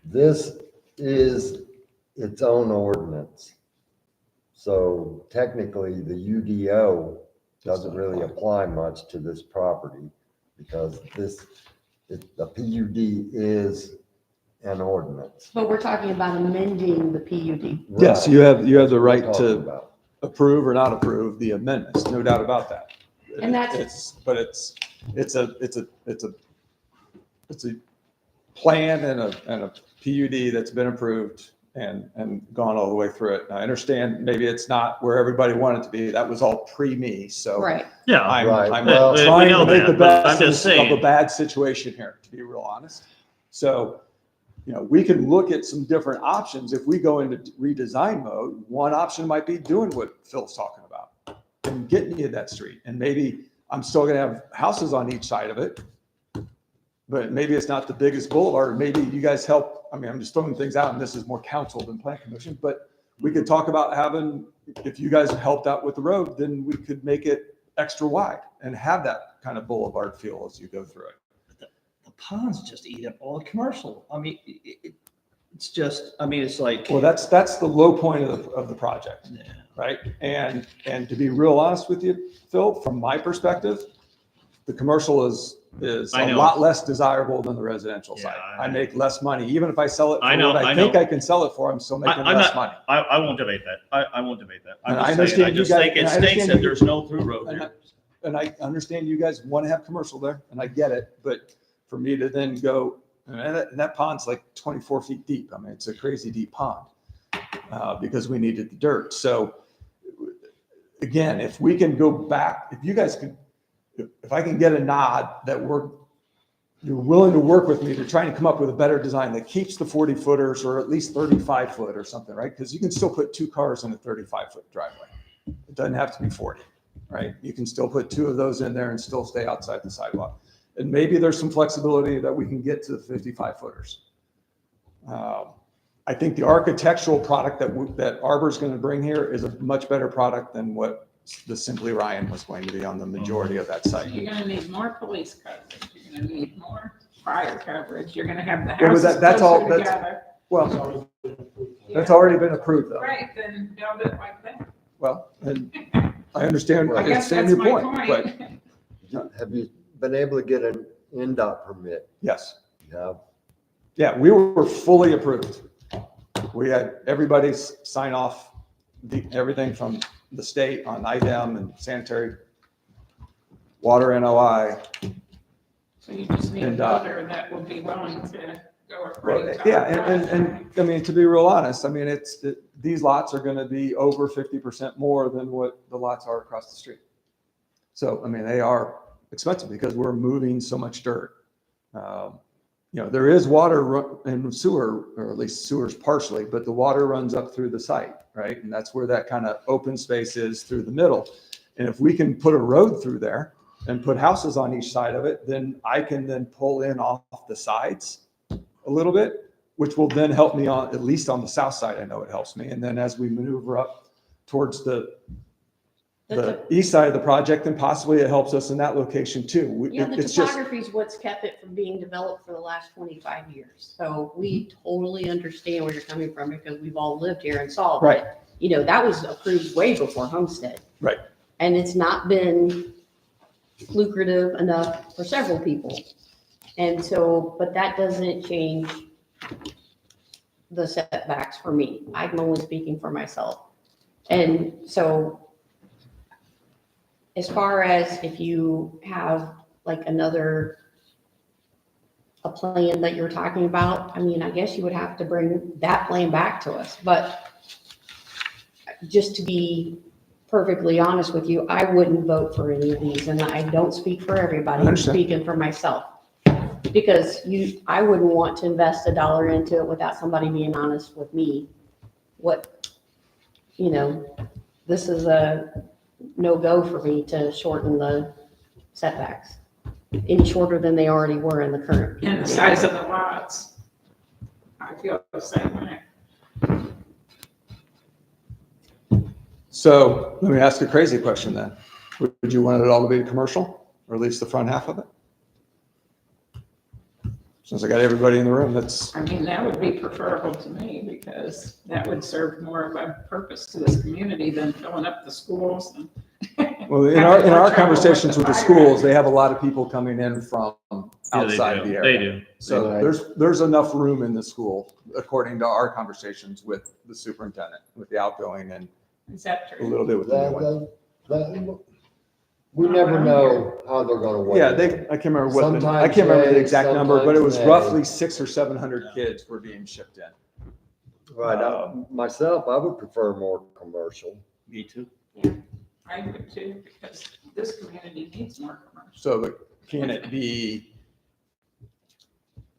this is its own ordinance. So technically, the UDO doesn't really apply much to this property, because the PUD is an ordinance. But we're talking about amending the PUD. Yes, you have the right Talking to about. approve or not approve the amendments, no doubt about that. And that's- It's a plan and a PUD that's been approved and gone all the way through it. I understand maybe it's not where everybody wanted it to be. That was all pre-me, so. Right. Yeah. I'm Right, well- We trying know to make that, the but I'm best just of a saying. bad situation here, to be real honest. So we can look at some different options. If we go into redesign mode, one option might be doing what Phil's talking about and getting you that street. And maybe I'm still gonna have houses on each side of it, but maybe it's not the biggest boulevard. Maybe you guys help. I mean, I'm just throwing things out and this is more council than plan commission, but we could talk about having, if you guys helped out with the road, then we could make it extra wide and have that kind of boulevard feel as you go through it. The ponds just eat up all the commercial. I mean, it's just, I mean, it's like. Well, that's the low point of the project, Yeah. right? And to be real honest with you, Phil, from my perspective, the commercial is I a know. lot less desirable than the residential Yeah, side. I I make less money, even if I sell it I for know, what I I think know. I can sell it for, I'm still making I'm less not- money. I won't debate that. I won't debate that. And I'm I just saying, I understand you just guys- think it and I stinks understand that you- there's no through road and there. And I understand you guys want to have commercial there, and I get it, but for me to then go, and that pond's like 24 feet deep. I mean, it's a crazy deep pond because we needed the dirt. So again, if we can go back, if you guys could, if I can get a nod that you're willing to work with me to try and come up with a better design that keeps the 40 footers or at least 35 foot or something, right? Because you can still put 2 cars in a 35-foot driveway. It doesn't have to be 40, right? You can still put 2 of those in there and still stay outside the sidewalk. And maybe there's some flexibility that we can get to the 55 footers. I think the architectural product that Arbor's going to bring here is a much better product than what the Simply Ryan was going to be on the majority of that So site. you're gonna need more police coverage, you're gonna need more fire coverage, you're gonna have the but houses that's all- closer that's- together. Well, that's Yeah. already been approved though. Right, then build it like that. Well, and I understand, I guess understand that's your my point, but point. Have you been able to get an NDOT permit? yes. Yeah. Yeah, we were fully approved. We had everybody sign off, everything from the state on IDEM and sanitary, water NOI. So you just need a And, builder that will be willing to go Well, according to. yeah, our and I mean, to be real honest, I mean, these lots are gonna be over 50% more than what the lots are across the street. So, I mean, they are expensive because we're moving so much dirt. There is water and sewer, or at least sewers partially, but the water runs up through the site, right? And that's where that kind of open space is through the middle. And if we can put a road through there and put houses on each side of it, then I can then pull in off the sides a little bit, which will then help me on, at least on the south side, I know it helps me. And then as we maneuver up towards the east side of the project, then possibly it helps us in that location too. Yeah, the It's just, topography is what's kept it from being developed for the last 25 years. So we totally understand where you're coming from because we've all lived here and saw. Right. But, that was approved way before Homestead. Right. And it's not been lucrative enough for several people. And so, but that doesn't change the setbacks for me. I'm only speaking for myself. And so as far as if you have like a plan that you're talking about, I mean, I guess you would have to bring that plan back to us. But just to be perfectly honest with you, I wouldn't vote for any of these. And I don't speak for everybody, I I'm understand. speaking for myself. Because I wouldn't want to invest $1 into it without somebody being honest with me. This is a no-go for me to shorten the setbacks any shorter than they already were in the current. And the size of the lots. I feel the same way. so let me ask a crazy question then. Would you want it all to be commercial, or at least the front half of it? Since I got everybody in the room, I mean, that would be preferable to me because that would serve more of a purpose to this community than filling up the schools and. well, in our conversations with the schools, they have a lot of people coming in from outside the area. They do. So there's enough room in the school, according to our conversations with the superintendent, with the outgoing and Is that a true? little bit with the new one. We never know how they're gonna weigh. Yeah, it. I can't remember Sometimes I can't remember the yay, exact number, but it was sometimes nay. roughly 600 or 700 kids were being shipped in. Right, myself, I would prefer more commercial. Me too. I would too, because this community needs more commercial. So can it be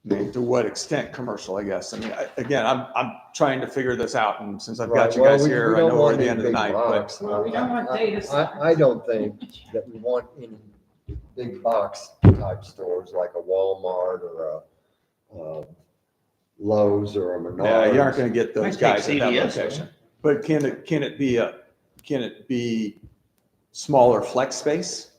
I mean, to what extent commercial, I guess. I mean, again, I'm trying to figure this out, and since I've got Right, you well, guys we here, I don't know we're want at the any end of the big night, but box. Well, we don't want data centers. I don't think that we want any big box type stores like a Walmart or a Lowe's or a Menards. yeah, you aren't gonna get those Might take guys at that CVS, location. But can it be smaller flex space?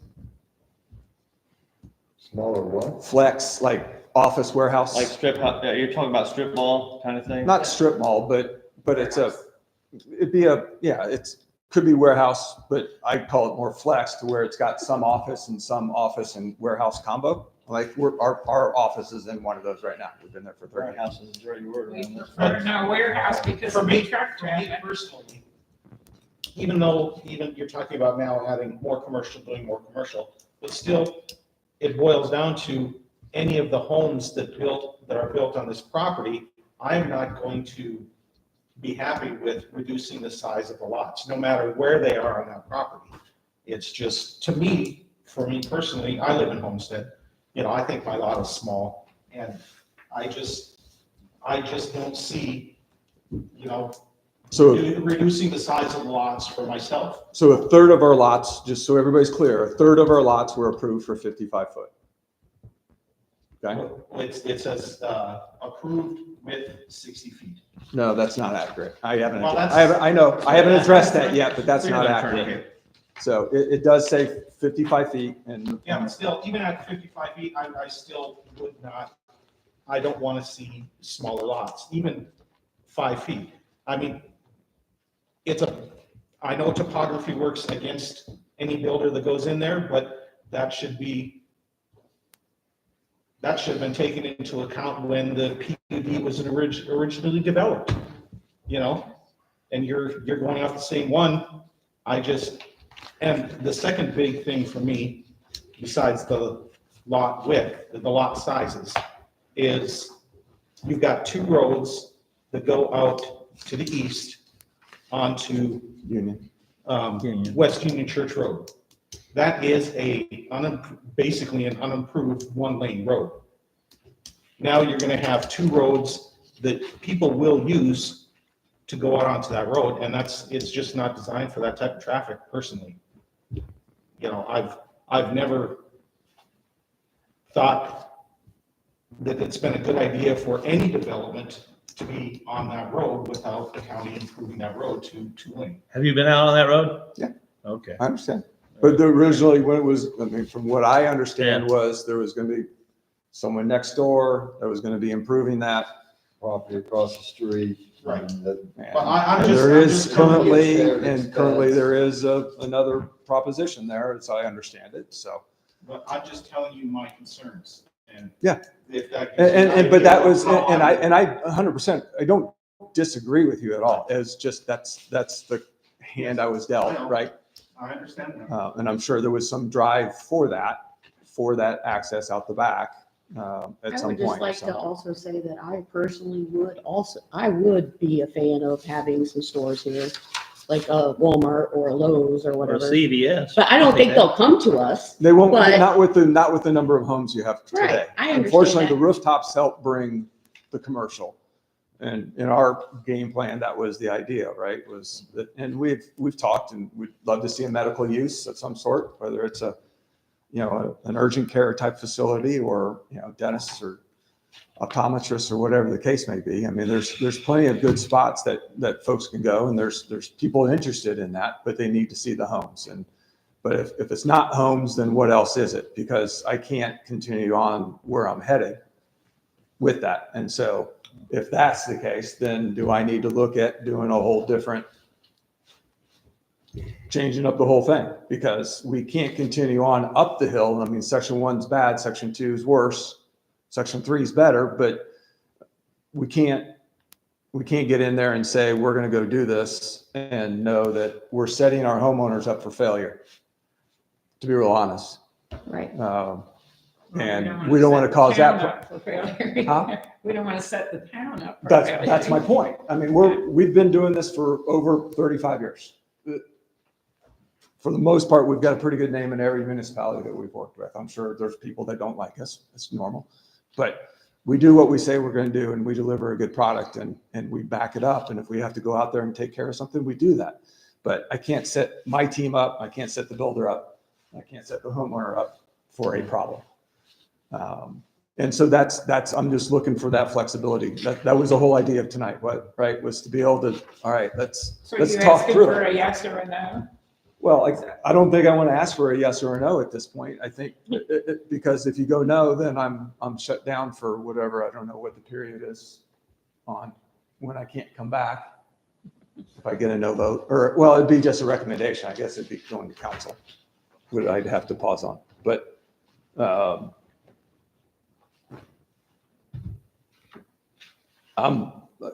Smaller what? Flex, like office warehouse? Like you're talking about strip mall kind of thing? Not strip mall, but it'd be could be warehouse, but I call it more flex to where it's got some office and warehouse combo. Like our office is in one of those right now. We've been there for 30 years. Warehouse is a dirty word. We prefer no warehouse because For of me, the truck for me traffic. personally, even though you're talking about now adding more commercial, doing more commercial, but still, it boils down to any of the homes that are built on this property, I am not going to be happy with reducing the size of the lots, no matter where they are on that property. It's just, to me, for me personally, I live in Homestead, I think my lot is small, and I just don't see, So reducing the size of the lots for myself. So a third of our lots, just so everybody's clear, a third of our lots were approved for 55 foot. Okay? It says, approved with 60 feet. No, that's not accurate. I haven't That's- addressed that yet, but that's not Clear that accurate. So it does say 55 feet and. Yeah, but still, even at 55 feet, I still would not, I don't want to see smaller lots, even 5 feet. I mean, I know topography works against any builder that goes in there, but that should have been taken into account when the PUD was originally developed, and you're going off the same one. And the second big thing for me, besides the lot width, the lot sizes, is you've got two roads that go out to the east onto Union. West Union Church Road. That is basically an unimproved one-lane road. Now you're gonna have two roads that people will use to go out onto that road, and it's just not designed for that type of traffic personally. I've never thought that it's been a good idea for any development to be on that road without the county improving that road to lane. Have you been out on that road? Yeah. Okay. I understand. But originally when it was, from what I understand was there was going to be someone next door that was going to be improving that. Property across the street. Right. and But I'm just- There I'm is just telling you it's there, it's currently bad. there is another proposition there, as I understand it, so. But I'm just telling you my concerns, and. Yeah. If that gives you an And, but idea that of was, how and I 100%, I don't disagree with you at all. It's just, that's the hand I was dealt, right? I understand that. And I'm sure there was some drive for that access out the back at I some would just point. like so. to also say that I personally I would be a fan of having some stores here, like a Walmart or a Lowe's or Or whatever. CVS. But I don't think they'll come to us. They won't, But- not with the number of homes you have Right, today. I understand Unfortunately, the that. rooftops help bring the commercial. And in our game plan, that was the idea, right? Was that, and we've talked and we'd love to see a medical use of some sort, whether it's an urgent care type facility or, dentists or optometrists or whatever the case may be. I mean, there's plenty of good spots that folks can go, and there's people interested in that, but they need to see the homes. But if it's not homes, then what else is it? Because I can't continue on where I'm headed with that. And so if that's the case, then do I need to look at doing a whole different, changing up the whole thing? Because we can't continue on up the hill. I mean, section 1's bad, section 2 is worse, section 3 is better, but we can't get in there and say, we're going to go do this and know that we're setting our homeowners up for failure, to be real honest. Right. And we don't want to cause that. Huh? We don't want to set the town up. for That's my failure. point. I mean, we've been doing this for over 35 years. For the most part, we've got a pretty good name in every municipality that we've worked with. I'm sure there's people that don't like us. It's normal. But we do what we say we're going to do, and we deliver a good product, and we back it up. And if we have to go out there and take care of something, we do that. But I can't set my team up. I can't set the builder up. I can't set the homeowner up for a problem. And so that's, I'm just looking for that flexibility. That was the whole idea of tonight, right? Was to be able to, all right, let's So you're talk asking through for it. a yes or a no? Well, I don't think I want to ask for a yes or a no at this point. I think because if you go no, then I'm shut down for whatever, I don't know what the period is on when I can't come back. If I get a no vote, or, well, it'd be just a recommendation. I guess it'd be going to council. Would I'd have to pause on, but I'm,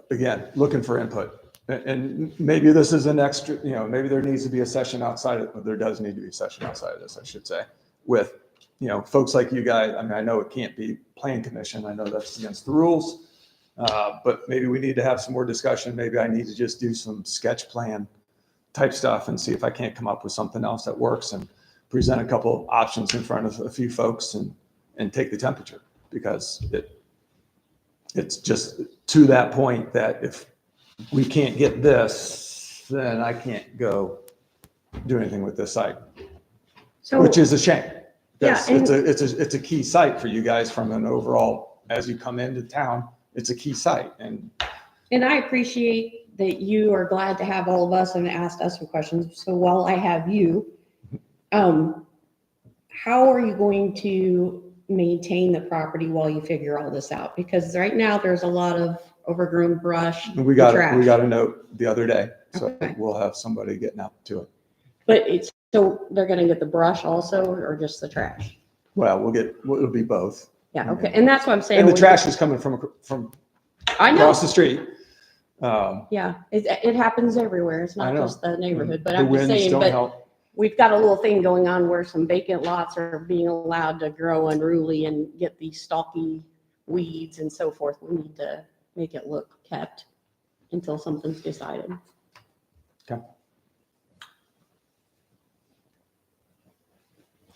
again, looking for input. And maybe this is an extra, maybe there needs to be a session outside of, there does need to be a session outside of this, I should say, with, folks like you guys. I mean, I know it can't be plan commission. I know that's against the rules. But maybe we need to have some more discussion. Maybe I need to just do some sketch plan type stuff and see if I can't come up with something else that works and present a couple options in front of a few folks and take the temperature, because it's just to that point that if we can't get this, then I can't go do anything with this site, So, which is a shame. Yeah, It's a key site for you guys from an overall, as you come into town, it's a key site. And I appreciate that you are glad to have all of us and asked us some questions. So while I have you, how are you going to maintain the property while you figure all this out? Because right now there's a lot of overgrown brush. we got trash. a note the other day, so Okay. we'll have somebody getting out to it. But so they're gonna get the brush also, or just the trash? Well, it'll be both. Yeah, okay, and that's what I'm saying. And the trash is coming from I know, across the street. yeah, it happens everywhere. It's I not know. just the neighborhood, but The I'm just winds saying, don't but help. we've got a little thing going on where some vacant lots are being allowed to grow unruly and get these stalky weeds and so forth. We need to make it look kept until something's decided. Okay.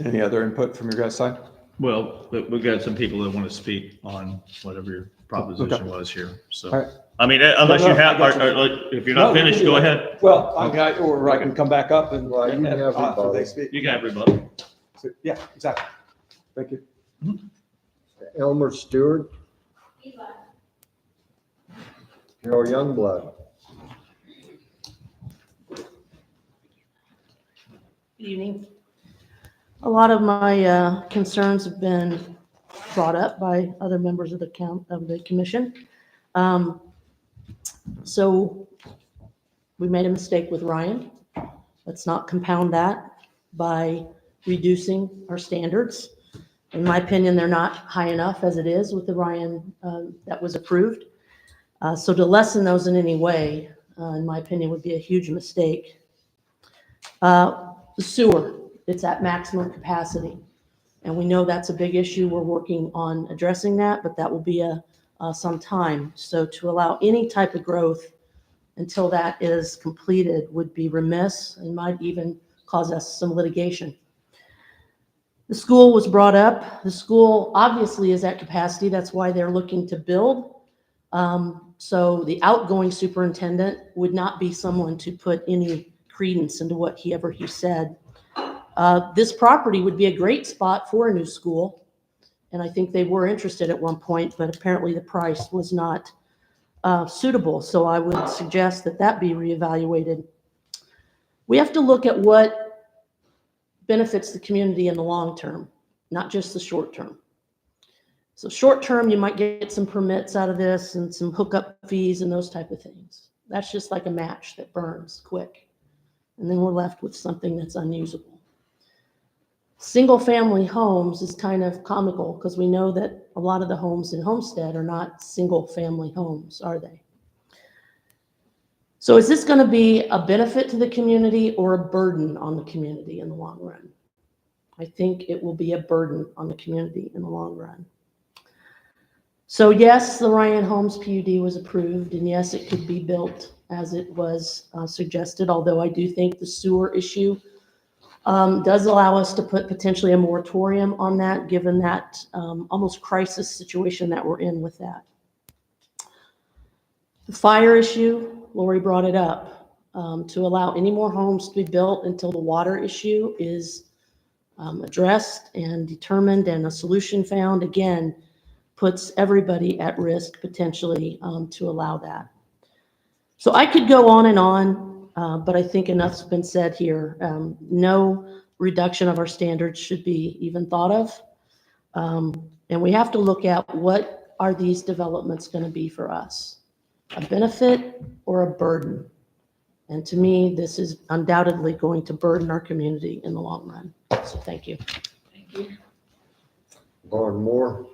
Any other input from your guys' side? Well, we've got some people that want to speak on whatever your proposition Okay. was here, so. All right. I mean, unless No, you no, have, I got you. if you're not No, finished, go ahead. Well, or I can come back up and. Well, you can have after rebuttal. they speak. You got everybody. So, yeah, exactly. Thank you. Elmer Stewart, Carol Youngblood. Good evening. A lot of my concerns have been brought up by other members of the commission. So we made a mistake with Ryan. Let's not compound that by reducing our standards. In my opinion, they're not high enough as it is with the Ryan that was approved. So to lessen those in any way, in my opinion, would be a huge mistake. The sewer, it's at maximum capacity. And we know that's a big issue. We're working on addressing that, but that will be some time. So to allow any type of growth until that is completed would be remiss and might even cause us some litigation. The school was brought up. The school obviously is at capacity. That's why they're looking to build. So the outgoing superintendent would not be someone to put any credence into whatever he said. This property would be a great spot for a new school. And I think they were interested at one point, but apparently the price was not suitable. So I would suggest that be reevaluated. We have to look at what benefits the community in the long term, not just the short term. So short term, you might get some permits out of this and some hookup fees and those type of things. That's just like a match that burns quick. And then we're left with something that's unusable. Single family homes is kind of comical because we know that a lot of the homes in Homestead are not single family homes, are they? So is this going to be a benefit to the community or a burden on the community in the long run? I think it will be a burden on the community in the long run. So yes, the Ryan Homes PUD was approved, and yes, it could be built as it was suggested, although I do think the sewer issue does allow us to put potentially a moratorium on that, given that almost crisis situation that we're in with that. The fire issue, Lori brought it up, to allow any more homes to be built until the water issue is addressed and determined and a solution found, again, puts everybody at risk potentially to allow that. So I could go on and on, but I think enough's been said here. No reduction of our standards should be even thought of. And we have to look at what are these developments going to be for us? A benefit or a burden? And to me, this is undoubtedly going to burden our community in the long run. So thank you. Thank you. Lauren Moore.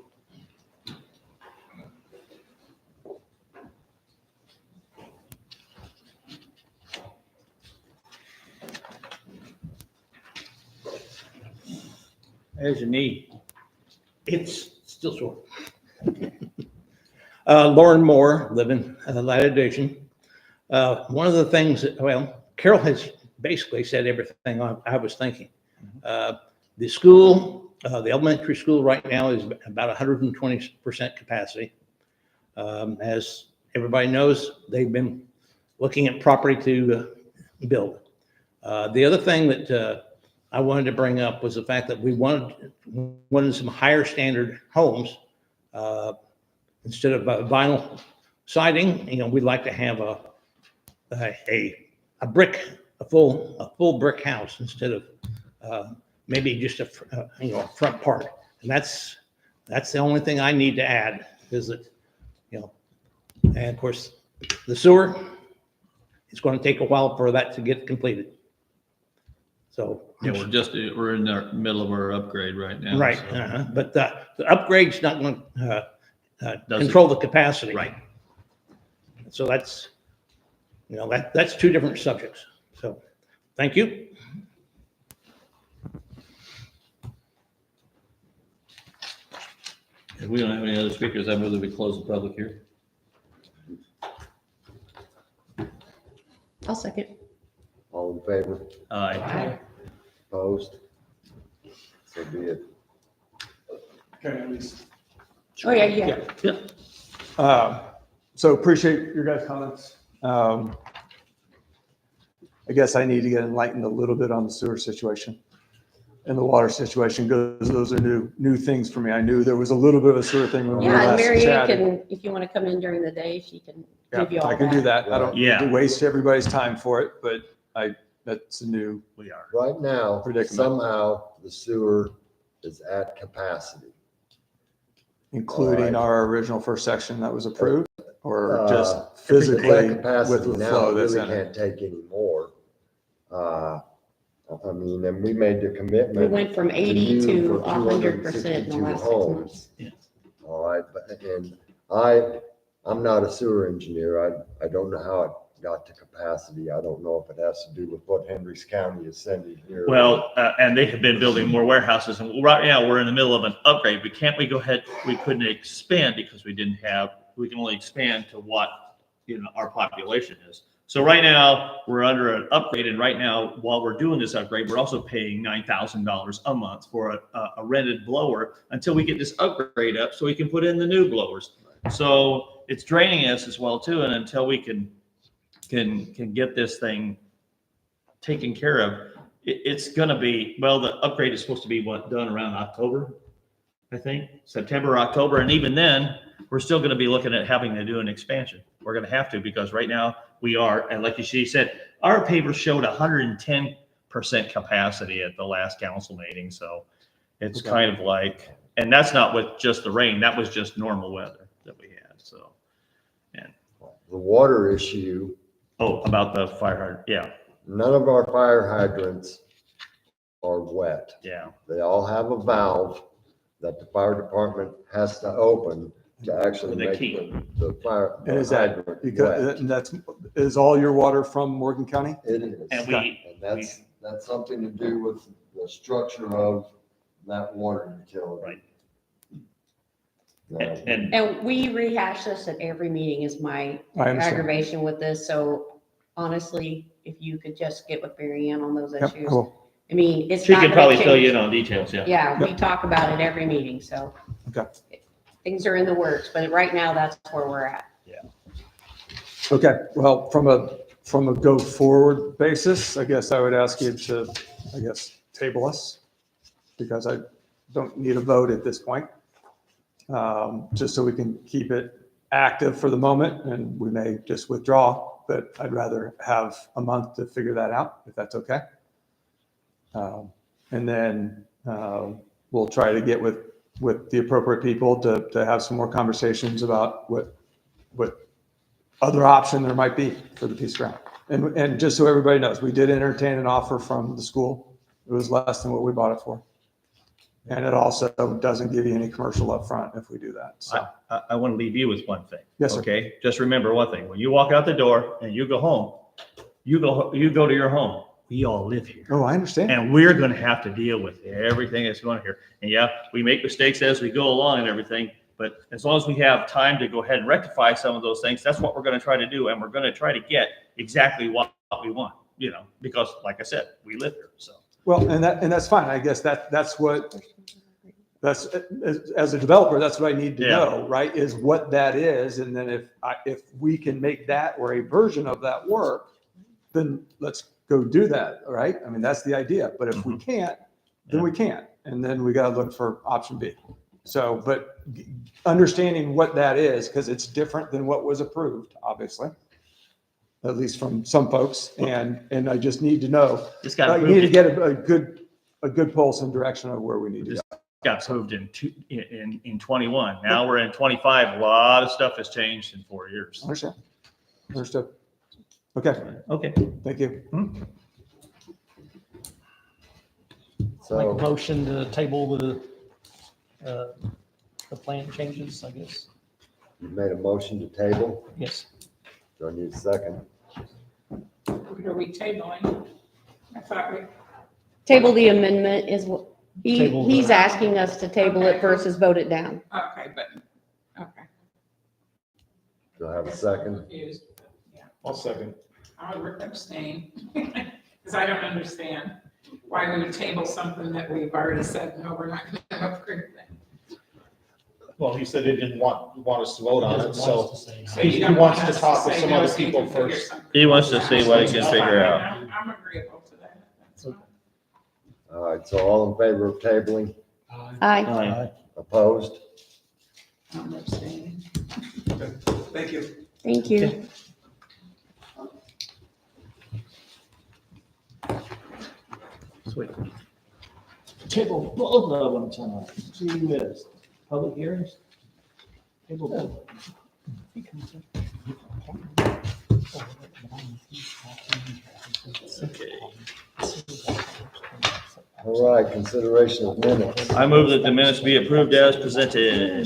There's your knee. It's still sore. Lauren Moore, living Light Addition. One of the things that, well, Carol has basically said everything I was thinking. The school, the elementary school right now is about 120% capacity. As everybody knows, they've been looking at property to build. The other thing that I wanted to bring up was the fact that we wanted some higher standard homes. Instead of vinyl siding, we'd like to have a full brick house instead of maybe just a front part. And that's the only thing I need to add is that, and of course the sewer, it's going to take a while for that to get completed. So Yeah, we're in the middle of our upgrade right now. right, so. but the upgrade's not going to control the capacity. Right. So that's, that's two different subjects. So, thank you. If we don't have any other speakers, I move that we close the public hearing. I'll second. All in favor? Aye. Opposed? So be it. Okay, at least. Oh, yeah. So appreciate your guys' comments. I guess I need to get enlightened a little bit on the sewer situation and the water situation, because those are new things for me. I knew there was a little bit of a sewer thing when we Yeah, and last Mary Ann chatted. can, if you want to come in during the day, she can give you Yeah, all I can do that. I don't need Yeah. to waste everybody's time for it, but that's a new. We are. Right now, Predicament. somehow the sewer is at capacity. Including All right. our original first section that was approved, or just It's at physically with capacity the now, flow it that's really in it. can't take any more. I mean, and we made the commitment. We went from 80 you to for 100% in the 262 last 6 homes. months. All right, and I'm not a sewer engineer. I don't know how it got to capacity. I don't know if it has to do with what Hendricks County is sending here. Well, and they have been building more warehouses, and right now we're in the middle of an upgrade, but can't we go ahead, we couldn't expand because we can only expand to what, our population is. So right now, we're under an upgrade, and right now, while we're doing this upgrade, we're also paying $9,000 a month for a rented blower until we get this upgrade up so we can put in the new blowers. So it's draining us as well too, and until we can get this thing taken care of, it's gonna be, well, the upgrade is supposed to be done around October, I think, September, October, and even then, we're still gonna be looking at having to do an expansion. We're gonna have to, because right now we are, and like she said, our paper showed 110% capacity at the last council meeting, so it's kind of like, and that's not with just the rain, that was just normal weather that we had, so. And The water issue, about the fire hydrant, yeah, none of our fire hydrants are wet. yeah. They all have a valve that the fire department has to open to actually The make key. the fire. And is hydrant that, because wet. is all your water from Morgan County? It is. And And that's something to do with the structure of that water utility. Right. Now, And And we rehash this at every meeting is my I understand. aggravation with this. So honestly, if you could just get with Mary Ann on those Yep, issues. cool. I mean, it's She not can gonna probably fill change. you in on details, yeah. Yeah, we talk about it every meeting, so. Okay. Things are in the works, but right now, that's where we're at. Okay, well, from a go forward basis, I guess I would ask you to, table us because I don't need a vote at this point. Just so we can keep it active for the moment and we may just withdraw, but I'd rather have a month to figure that out, if that's okay. And then we'll try to get with the appropriate people to have some more conversations about what other option there might be for the piece of ground. And just so everybody knows, we did entertain an offer from the school. It was less than what we bought it for. And it also doesn't give you any commercial upfront if we do that. So, I want to leave you with one thing. Yes, sir. Okay, just remember one thing. When you walk out the door and you go home, you go to your home. We all live here. oh, I understand. And we're going to have to deal with everything that's going here. And yeah, we make mistakes as we go along and everything, but as long as we have time to go ahead and rectify some of those things, that's what we're going to try to do. And we're going to try to get exactly what we want, because like I said, we live here, so. Well, and that's fine. I guess that's as a developer, that's what I need to Yeah. know, right? Is what that is. And then if we can make that or a version of that work, then let's go do that, right? I mean, that's the idea. But if we can't, then we can't. And then we got to look for option B. So, but understanding what that is, because it's different than what was approved, obviously, at least from some folks. And I just need to know, I need to get a good pulse and direction of where we need to go. Got approved in 21. Now we're in 25. A lot of stuff has changed in 4 years. Understood. Okay. Okay. Thank you. Make a So, motion to table the plan changes, I guess. you made a motion to table. Yes. Do I need a second? What are we tabling? I thought we, Table the amendment is what, Table the- he's asking us to table it versus vote it down. okay, but, okay. Do I have a second? Confused. I'll second. I would abstain, because I don't understand why we would table something that we've already said, no, we're not going to approve that. Well, he said he didn't want us to vote on it, so So he you don't wants want to us talk with say some no, other so you people can figure first. something He wants to out. see what he can figure out. I'm agreeable to that. That's fine. All right, so all in favor of tabling? Aye. Opposed? I'm abstaining. Thank you. Thank you. Sweet. Table both of them tonight. See you guys. Public hearings? Table both. Okay. All right, consideration of minutes. I move that the minutes be approved as presented.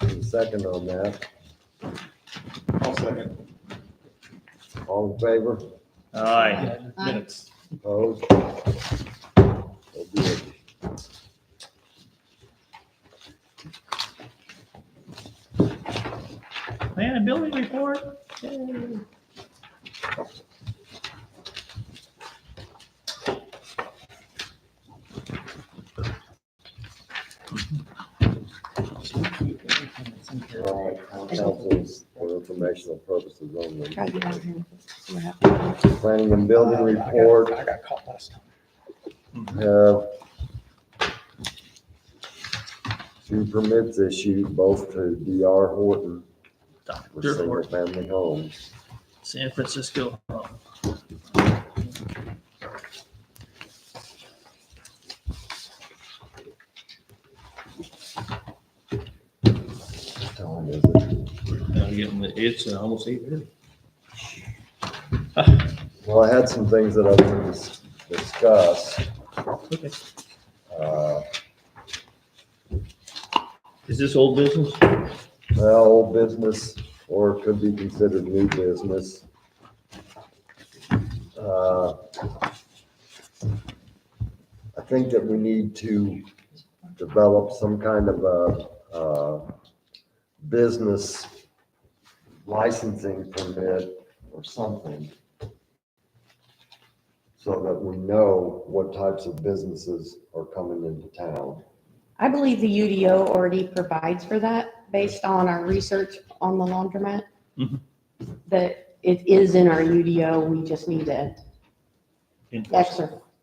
Need a second on that. I'll second. All in favor? Aye. Minutes. Opposed? So be it. Man, a building report? Yay. All right, councils for informational purposes only. Try to get out of here. See what happens. Planning and building report. I got caught last time. Have two permits issued, both to DR Horton for Dr. Horton, single-family homes. San Francisco. What time is it? It's almost 8:30. Well, I had some things that I wanted to discuss. Okay. Is this old business? Well, old business, or it could be considered new business. I think that we need to develop some kind of a business licensing permit or something so that we know what types of businesses are coming into town. I believe the UDO already provides for that based on our research on the laundromat. Mhm. That it is in our UDO, we just need to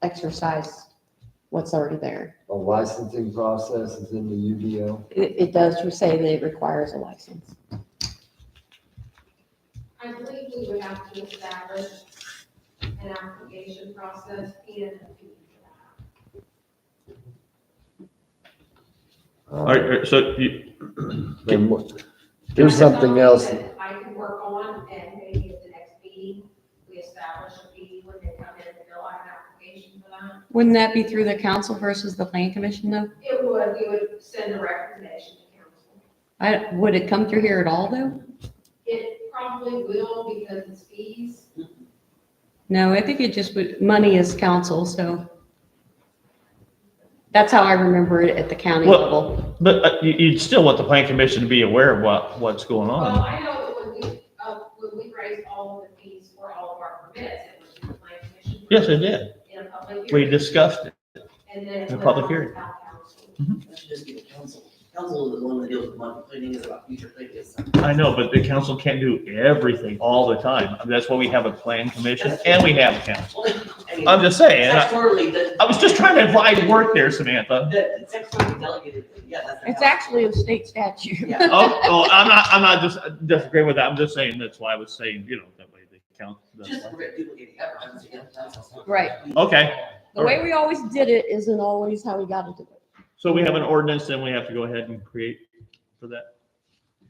exercise what's already there. A licensing process is in the UDO. It does say that it requires a license. I believe we would have to establish an application process and a fee for So you, Then that. Here's something else. That I can work on, and maybe at the next meeting, we establish a fee when they come in and fill out an application for that. Wouldn't that be through the council versus the plan commission though? We would send a recommendation to council. Would it come through here at all though? It probably will because it's fees. No, I think it just would, money is council, so. That's how I remember it at the county well, level. but you'd still want the plan commission to be aware of what's going Well, on. I know that when we raised all of the fees for all of our permits, it was in the plan commission. Yes, it did. In a public We hearing. discussed it. And then. in a public hearing. That should just be the council. Council is the one that deals with money. Planning is about future planning. I know, but the council can't do everything all the time. That's why we have a plan commission and we have a council. I'm just saying. I was just trying to divide work there, Samantha. The statutorily delegated, yeah, that's. It's actually a state statute. Oh, I'm not just disagreeing with that. I'm just saying, that's why I was saying, that way the council. Just to prevent duplicating efforts, again, council. Right. Okay. The way we always did it isn't always how we got to do it. So we have an ordinance, then we have to go ahead and create for that.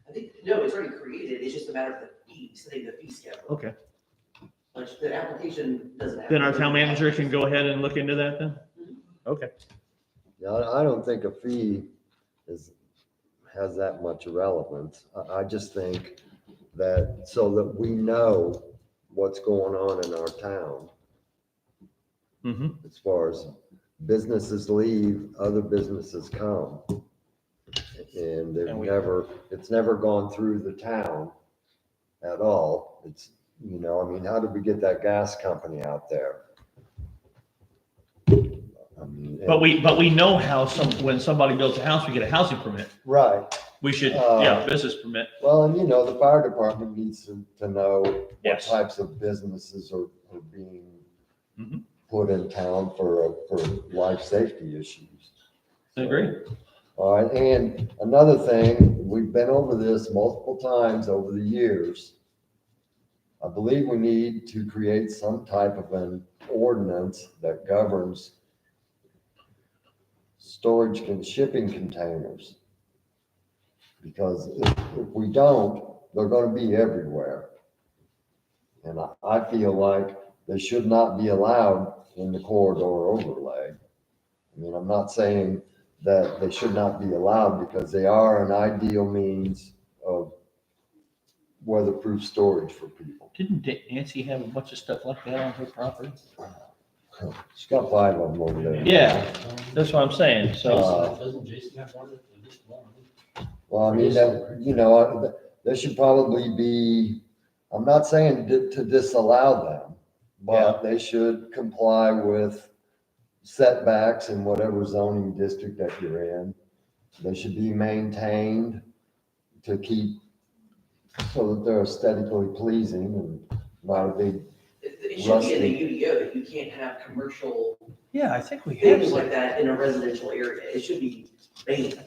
I think, no, it's already created, it's just a matter of the fee, setting the fee schedule. Okay. Like, the application doesn't have. Then our town manager can go ahead and look into that then? Okay. Yeah, I don't think a fee has that much relevance. I just think that so that we know what's going on in our town. As far as businesses leave, other businesses come. And it's never gone through the town at all. It's, how did we get that gas company out there? But we know how when somebody builds a house, we get a housing permit. Right. We should, business permit. Well, and the fire department needs to know what Yes. types of businesses are being put in town for life safety issues. I agree. All right, and another thing, we've been over this multiple times over the years. I believe we need to create some type of an ordinance that governs storage and shipping containers. Because if we don't, they're gonna be everywhere. And I feel like they should not be allowed in the corridor overlay. I mean, I'm not saying that they should not be allowed because they are an ideal means of weatherproof storage for people. Didn't Nancy have a bunch of stuff like that on her property? She's got 5 of them over there. Yeah, that's what I'm saying, so. Doesn't Jason have one, at least one? Well, I mean, there should probably be, I'm not saying to disallow them, but they should comply with setbacks in whatever zoning district that you're in. They should be maintained to keep, so that they're aesthetically pleasing and not a big It should be in rusty. the UDO that you can't have commercial Yeah, I think we have. things like that in a residential area. It should be banned,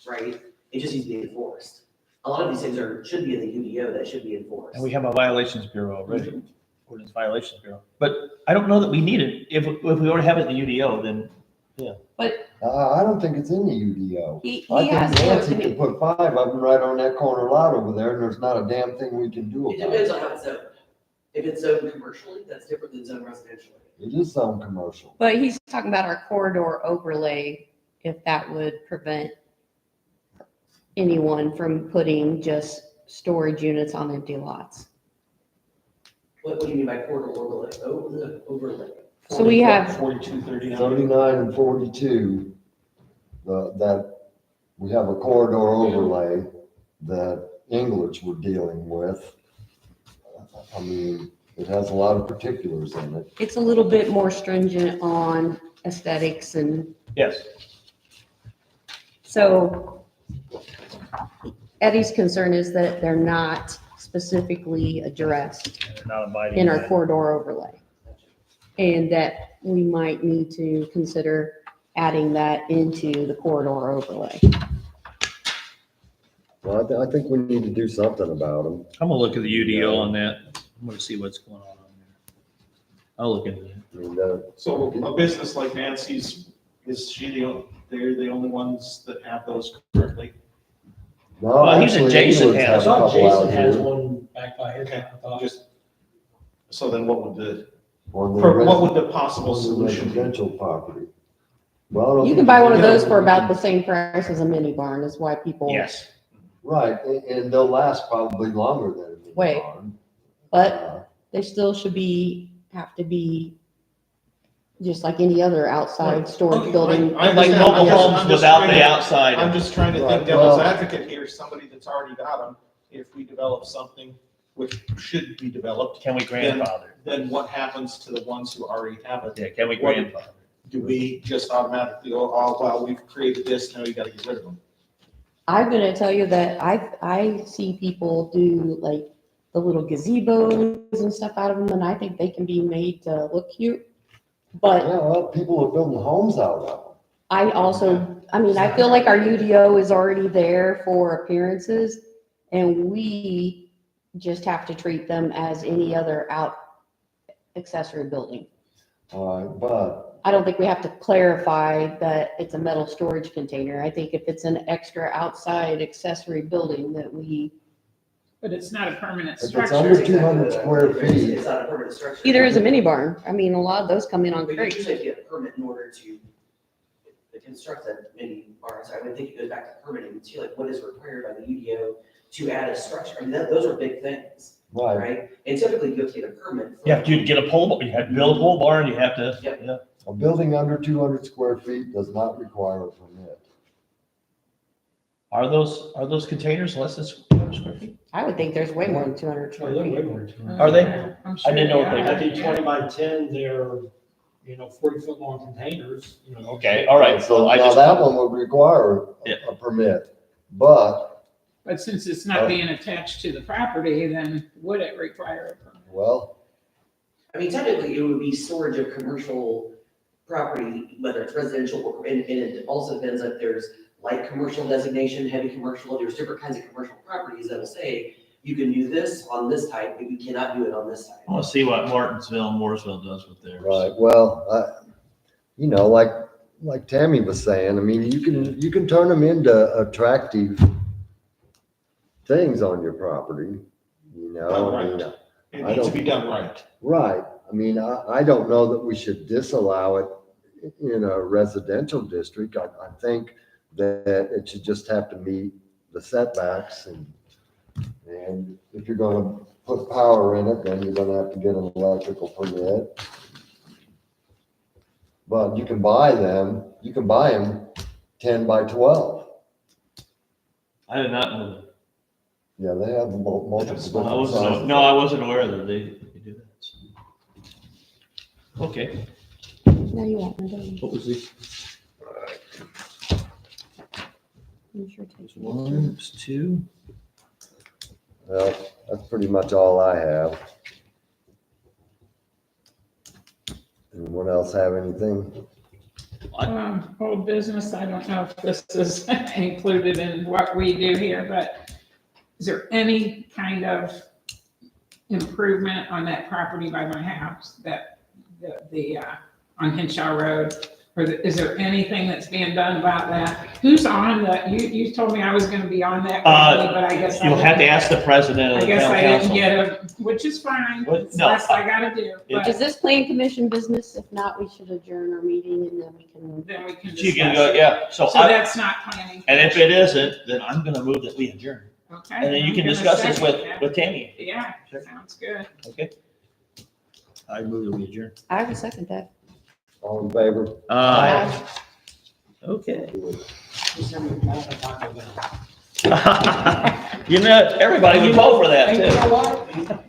right? It just needs to be enforced. A lot of these things should be in the UDO that should be enforced. And we have a violations bureau already, ordinance violations bureau. But I don't know that we need it. If we already have it in the UDO, then, yeah. But I don't think it's in the UDO. he I has think Nancy to, could put 5 of them right on that corner lot over there, and there's not a damn thing we can do It about depends it. on how it's zoned. If it's zoned commercially, that's different than zoned residentially. It is zone commercial. but he's talking about our corridor overlay, if that would prevent anyone from putting just storage units on empty lots. What do you mean by corridor overlay? Overlay. So we have, 39 and 42, that we have a corridor overlay that English were dealing with. I mean, it has a lot of particulars in it. It's a little bit more stringent on aesthetics and Yes. so Eddie's concern is that they're not specifically addressed They're not abiding. in by our it. corridor overlay. And that we might need to consider adding that into the corridor overlay. Well, I think we need to do something about them. I'm gonna look at the UDO on that. I'm gonna see what's going on there. I'll look into that. I mean, So a business like Nancy's, is she they're the only ones that have those currently? no, Well, he's actually, adjacent England's has- I have a thought couple out Jason has here. one back by his house. I thought. Just, so then what would the, On the for what res- would the possible on the solution be? residential property. Well, I don't You think can buy one of get those them- for about the same price as a mini barn is why people. Yes. Right, and they'll last probably longer than a mini Wait. barn. But they still should have to be just like any other outside storage Okay, building. I Like understand. mobile I'm just- homes I'm just without trying the to- outside. I'm just trying to Right, think devil's well- advocate here, somebody that's already got them, if we develop something which should be developed, Can we grandfather? then what happens to the ones who already have it? Yeah, can we What- grandfather? Do we just automatically go, oh, well, we've created this, now you gotta get rid of them? I'm gonna tell you that I see people do like the little gazebos and stuff out of them, and I think they can be made to look cute. But Yeah, well, people are building homes out of them. I also, I mean, I feel like our UDO is already there for appearances, and we just have to treat them as any other accessory building. All right, but I don't think we have to clarify that it's a metal storage container. I think if it's an extra outside accessory building that we, But it's not a permanent if it's structure. under 200 square feet, It's not a permanent structure. either is a mini barn. I mean, a lot of those come in on But you crates. usually have to get a permit in order to construct a mini barn, so I would think it goes back to permitting, too, like what is required by the UDO to add a structure, I mean, those are big things, right, right? And typically you have to get a permit. You have to get a pole, you have to build a pole barn, you have to, Yep. yeah. a building under 200 square feet does not require a permit. Are those containers less than 200 square feet? I would think there's way more than 200 Oh, square they're way feet. more than 200. Are they? I'm I sure didn't know they what they are. I think 20 by 10, they're, 40-foot long containers, Okay, all right, So so I now just, that one would require Yeah. a permit, but, But since it's not being attached to the property, then would it require a permit? well, I mean, technically, it would be storage of commercial property, whether it's residential or, and it also depends if there's light commercial designation, heavy commercial, there's different kinds of commercial properties that'll say, you can do this on this type, but you cannot do it on this type. I want to see what Martinsville and Mooresville does with theirs. right, well, like Tammy was saying, I mean, you can turn them into attractive things on your property, I mean, It I needs to don't- be done right. right, I mean, I don't know that we should disallow it in a residential district. I think that it should just have to meet the setbacks and if you're gonna put power in it, then you're gonna have to get an electrical permit. But you can buy them 10 by 12. I did not know that. Yeah, they have multiple I different wasn't, sizes. no, I wasn't aware that they do that. so. Okay, Now you want me to. what was the, I'm sure it takes me. one, it's two? Well, that's pretty much all I have. Anyone else have anything? Old business, I don't know if this is included in what we do here, but is there any kind of improvement on that property by my house, that, on Henshaw Road? Or is there anything that's being done about that? Who's on that? You told me I was gonna be on that, committee, but I guess. You'll have to ask the president of I the guess town I didn't council. get a, which is fine, What? it's No, less I gotta do, but Is this plan commission business? If not, we should adjourn our meeting and then we can. then we can You can discuss go, it. yeah, so So I, that's not planning. and if it isn't, then I'm gonna move that we adjourn. Okay. And then you I'm can gonna discuss this second that. with Tammy, Yeah, sounds good. okay? I move that we adjourn. I would second that. All in favor? Aye. Okay. You know, everybody, you vote for that And you too. know what?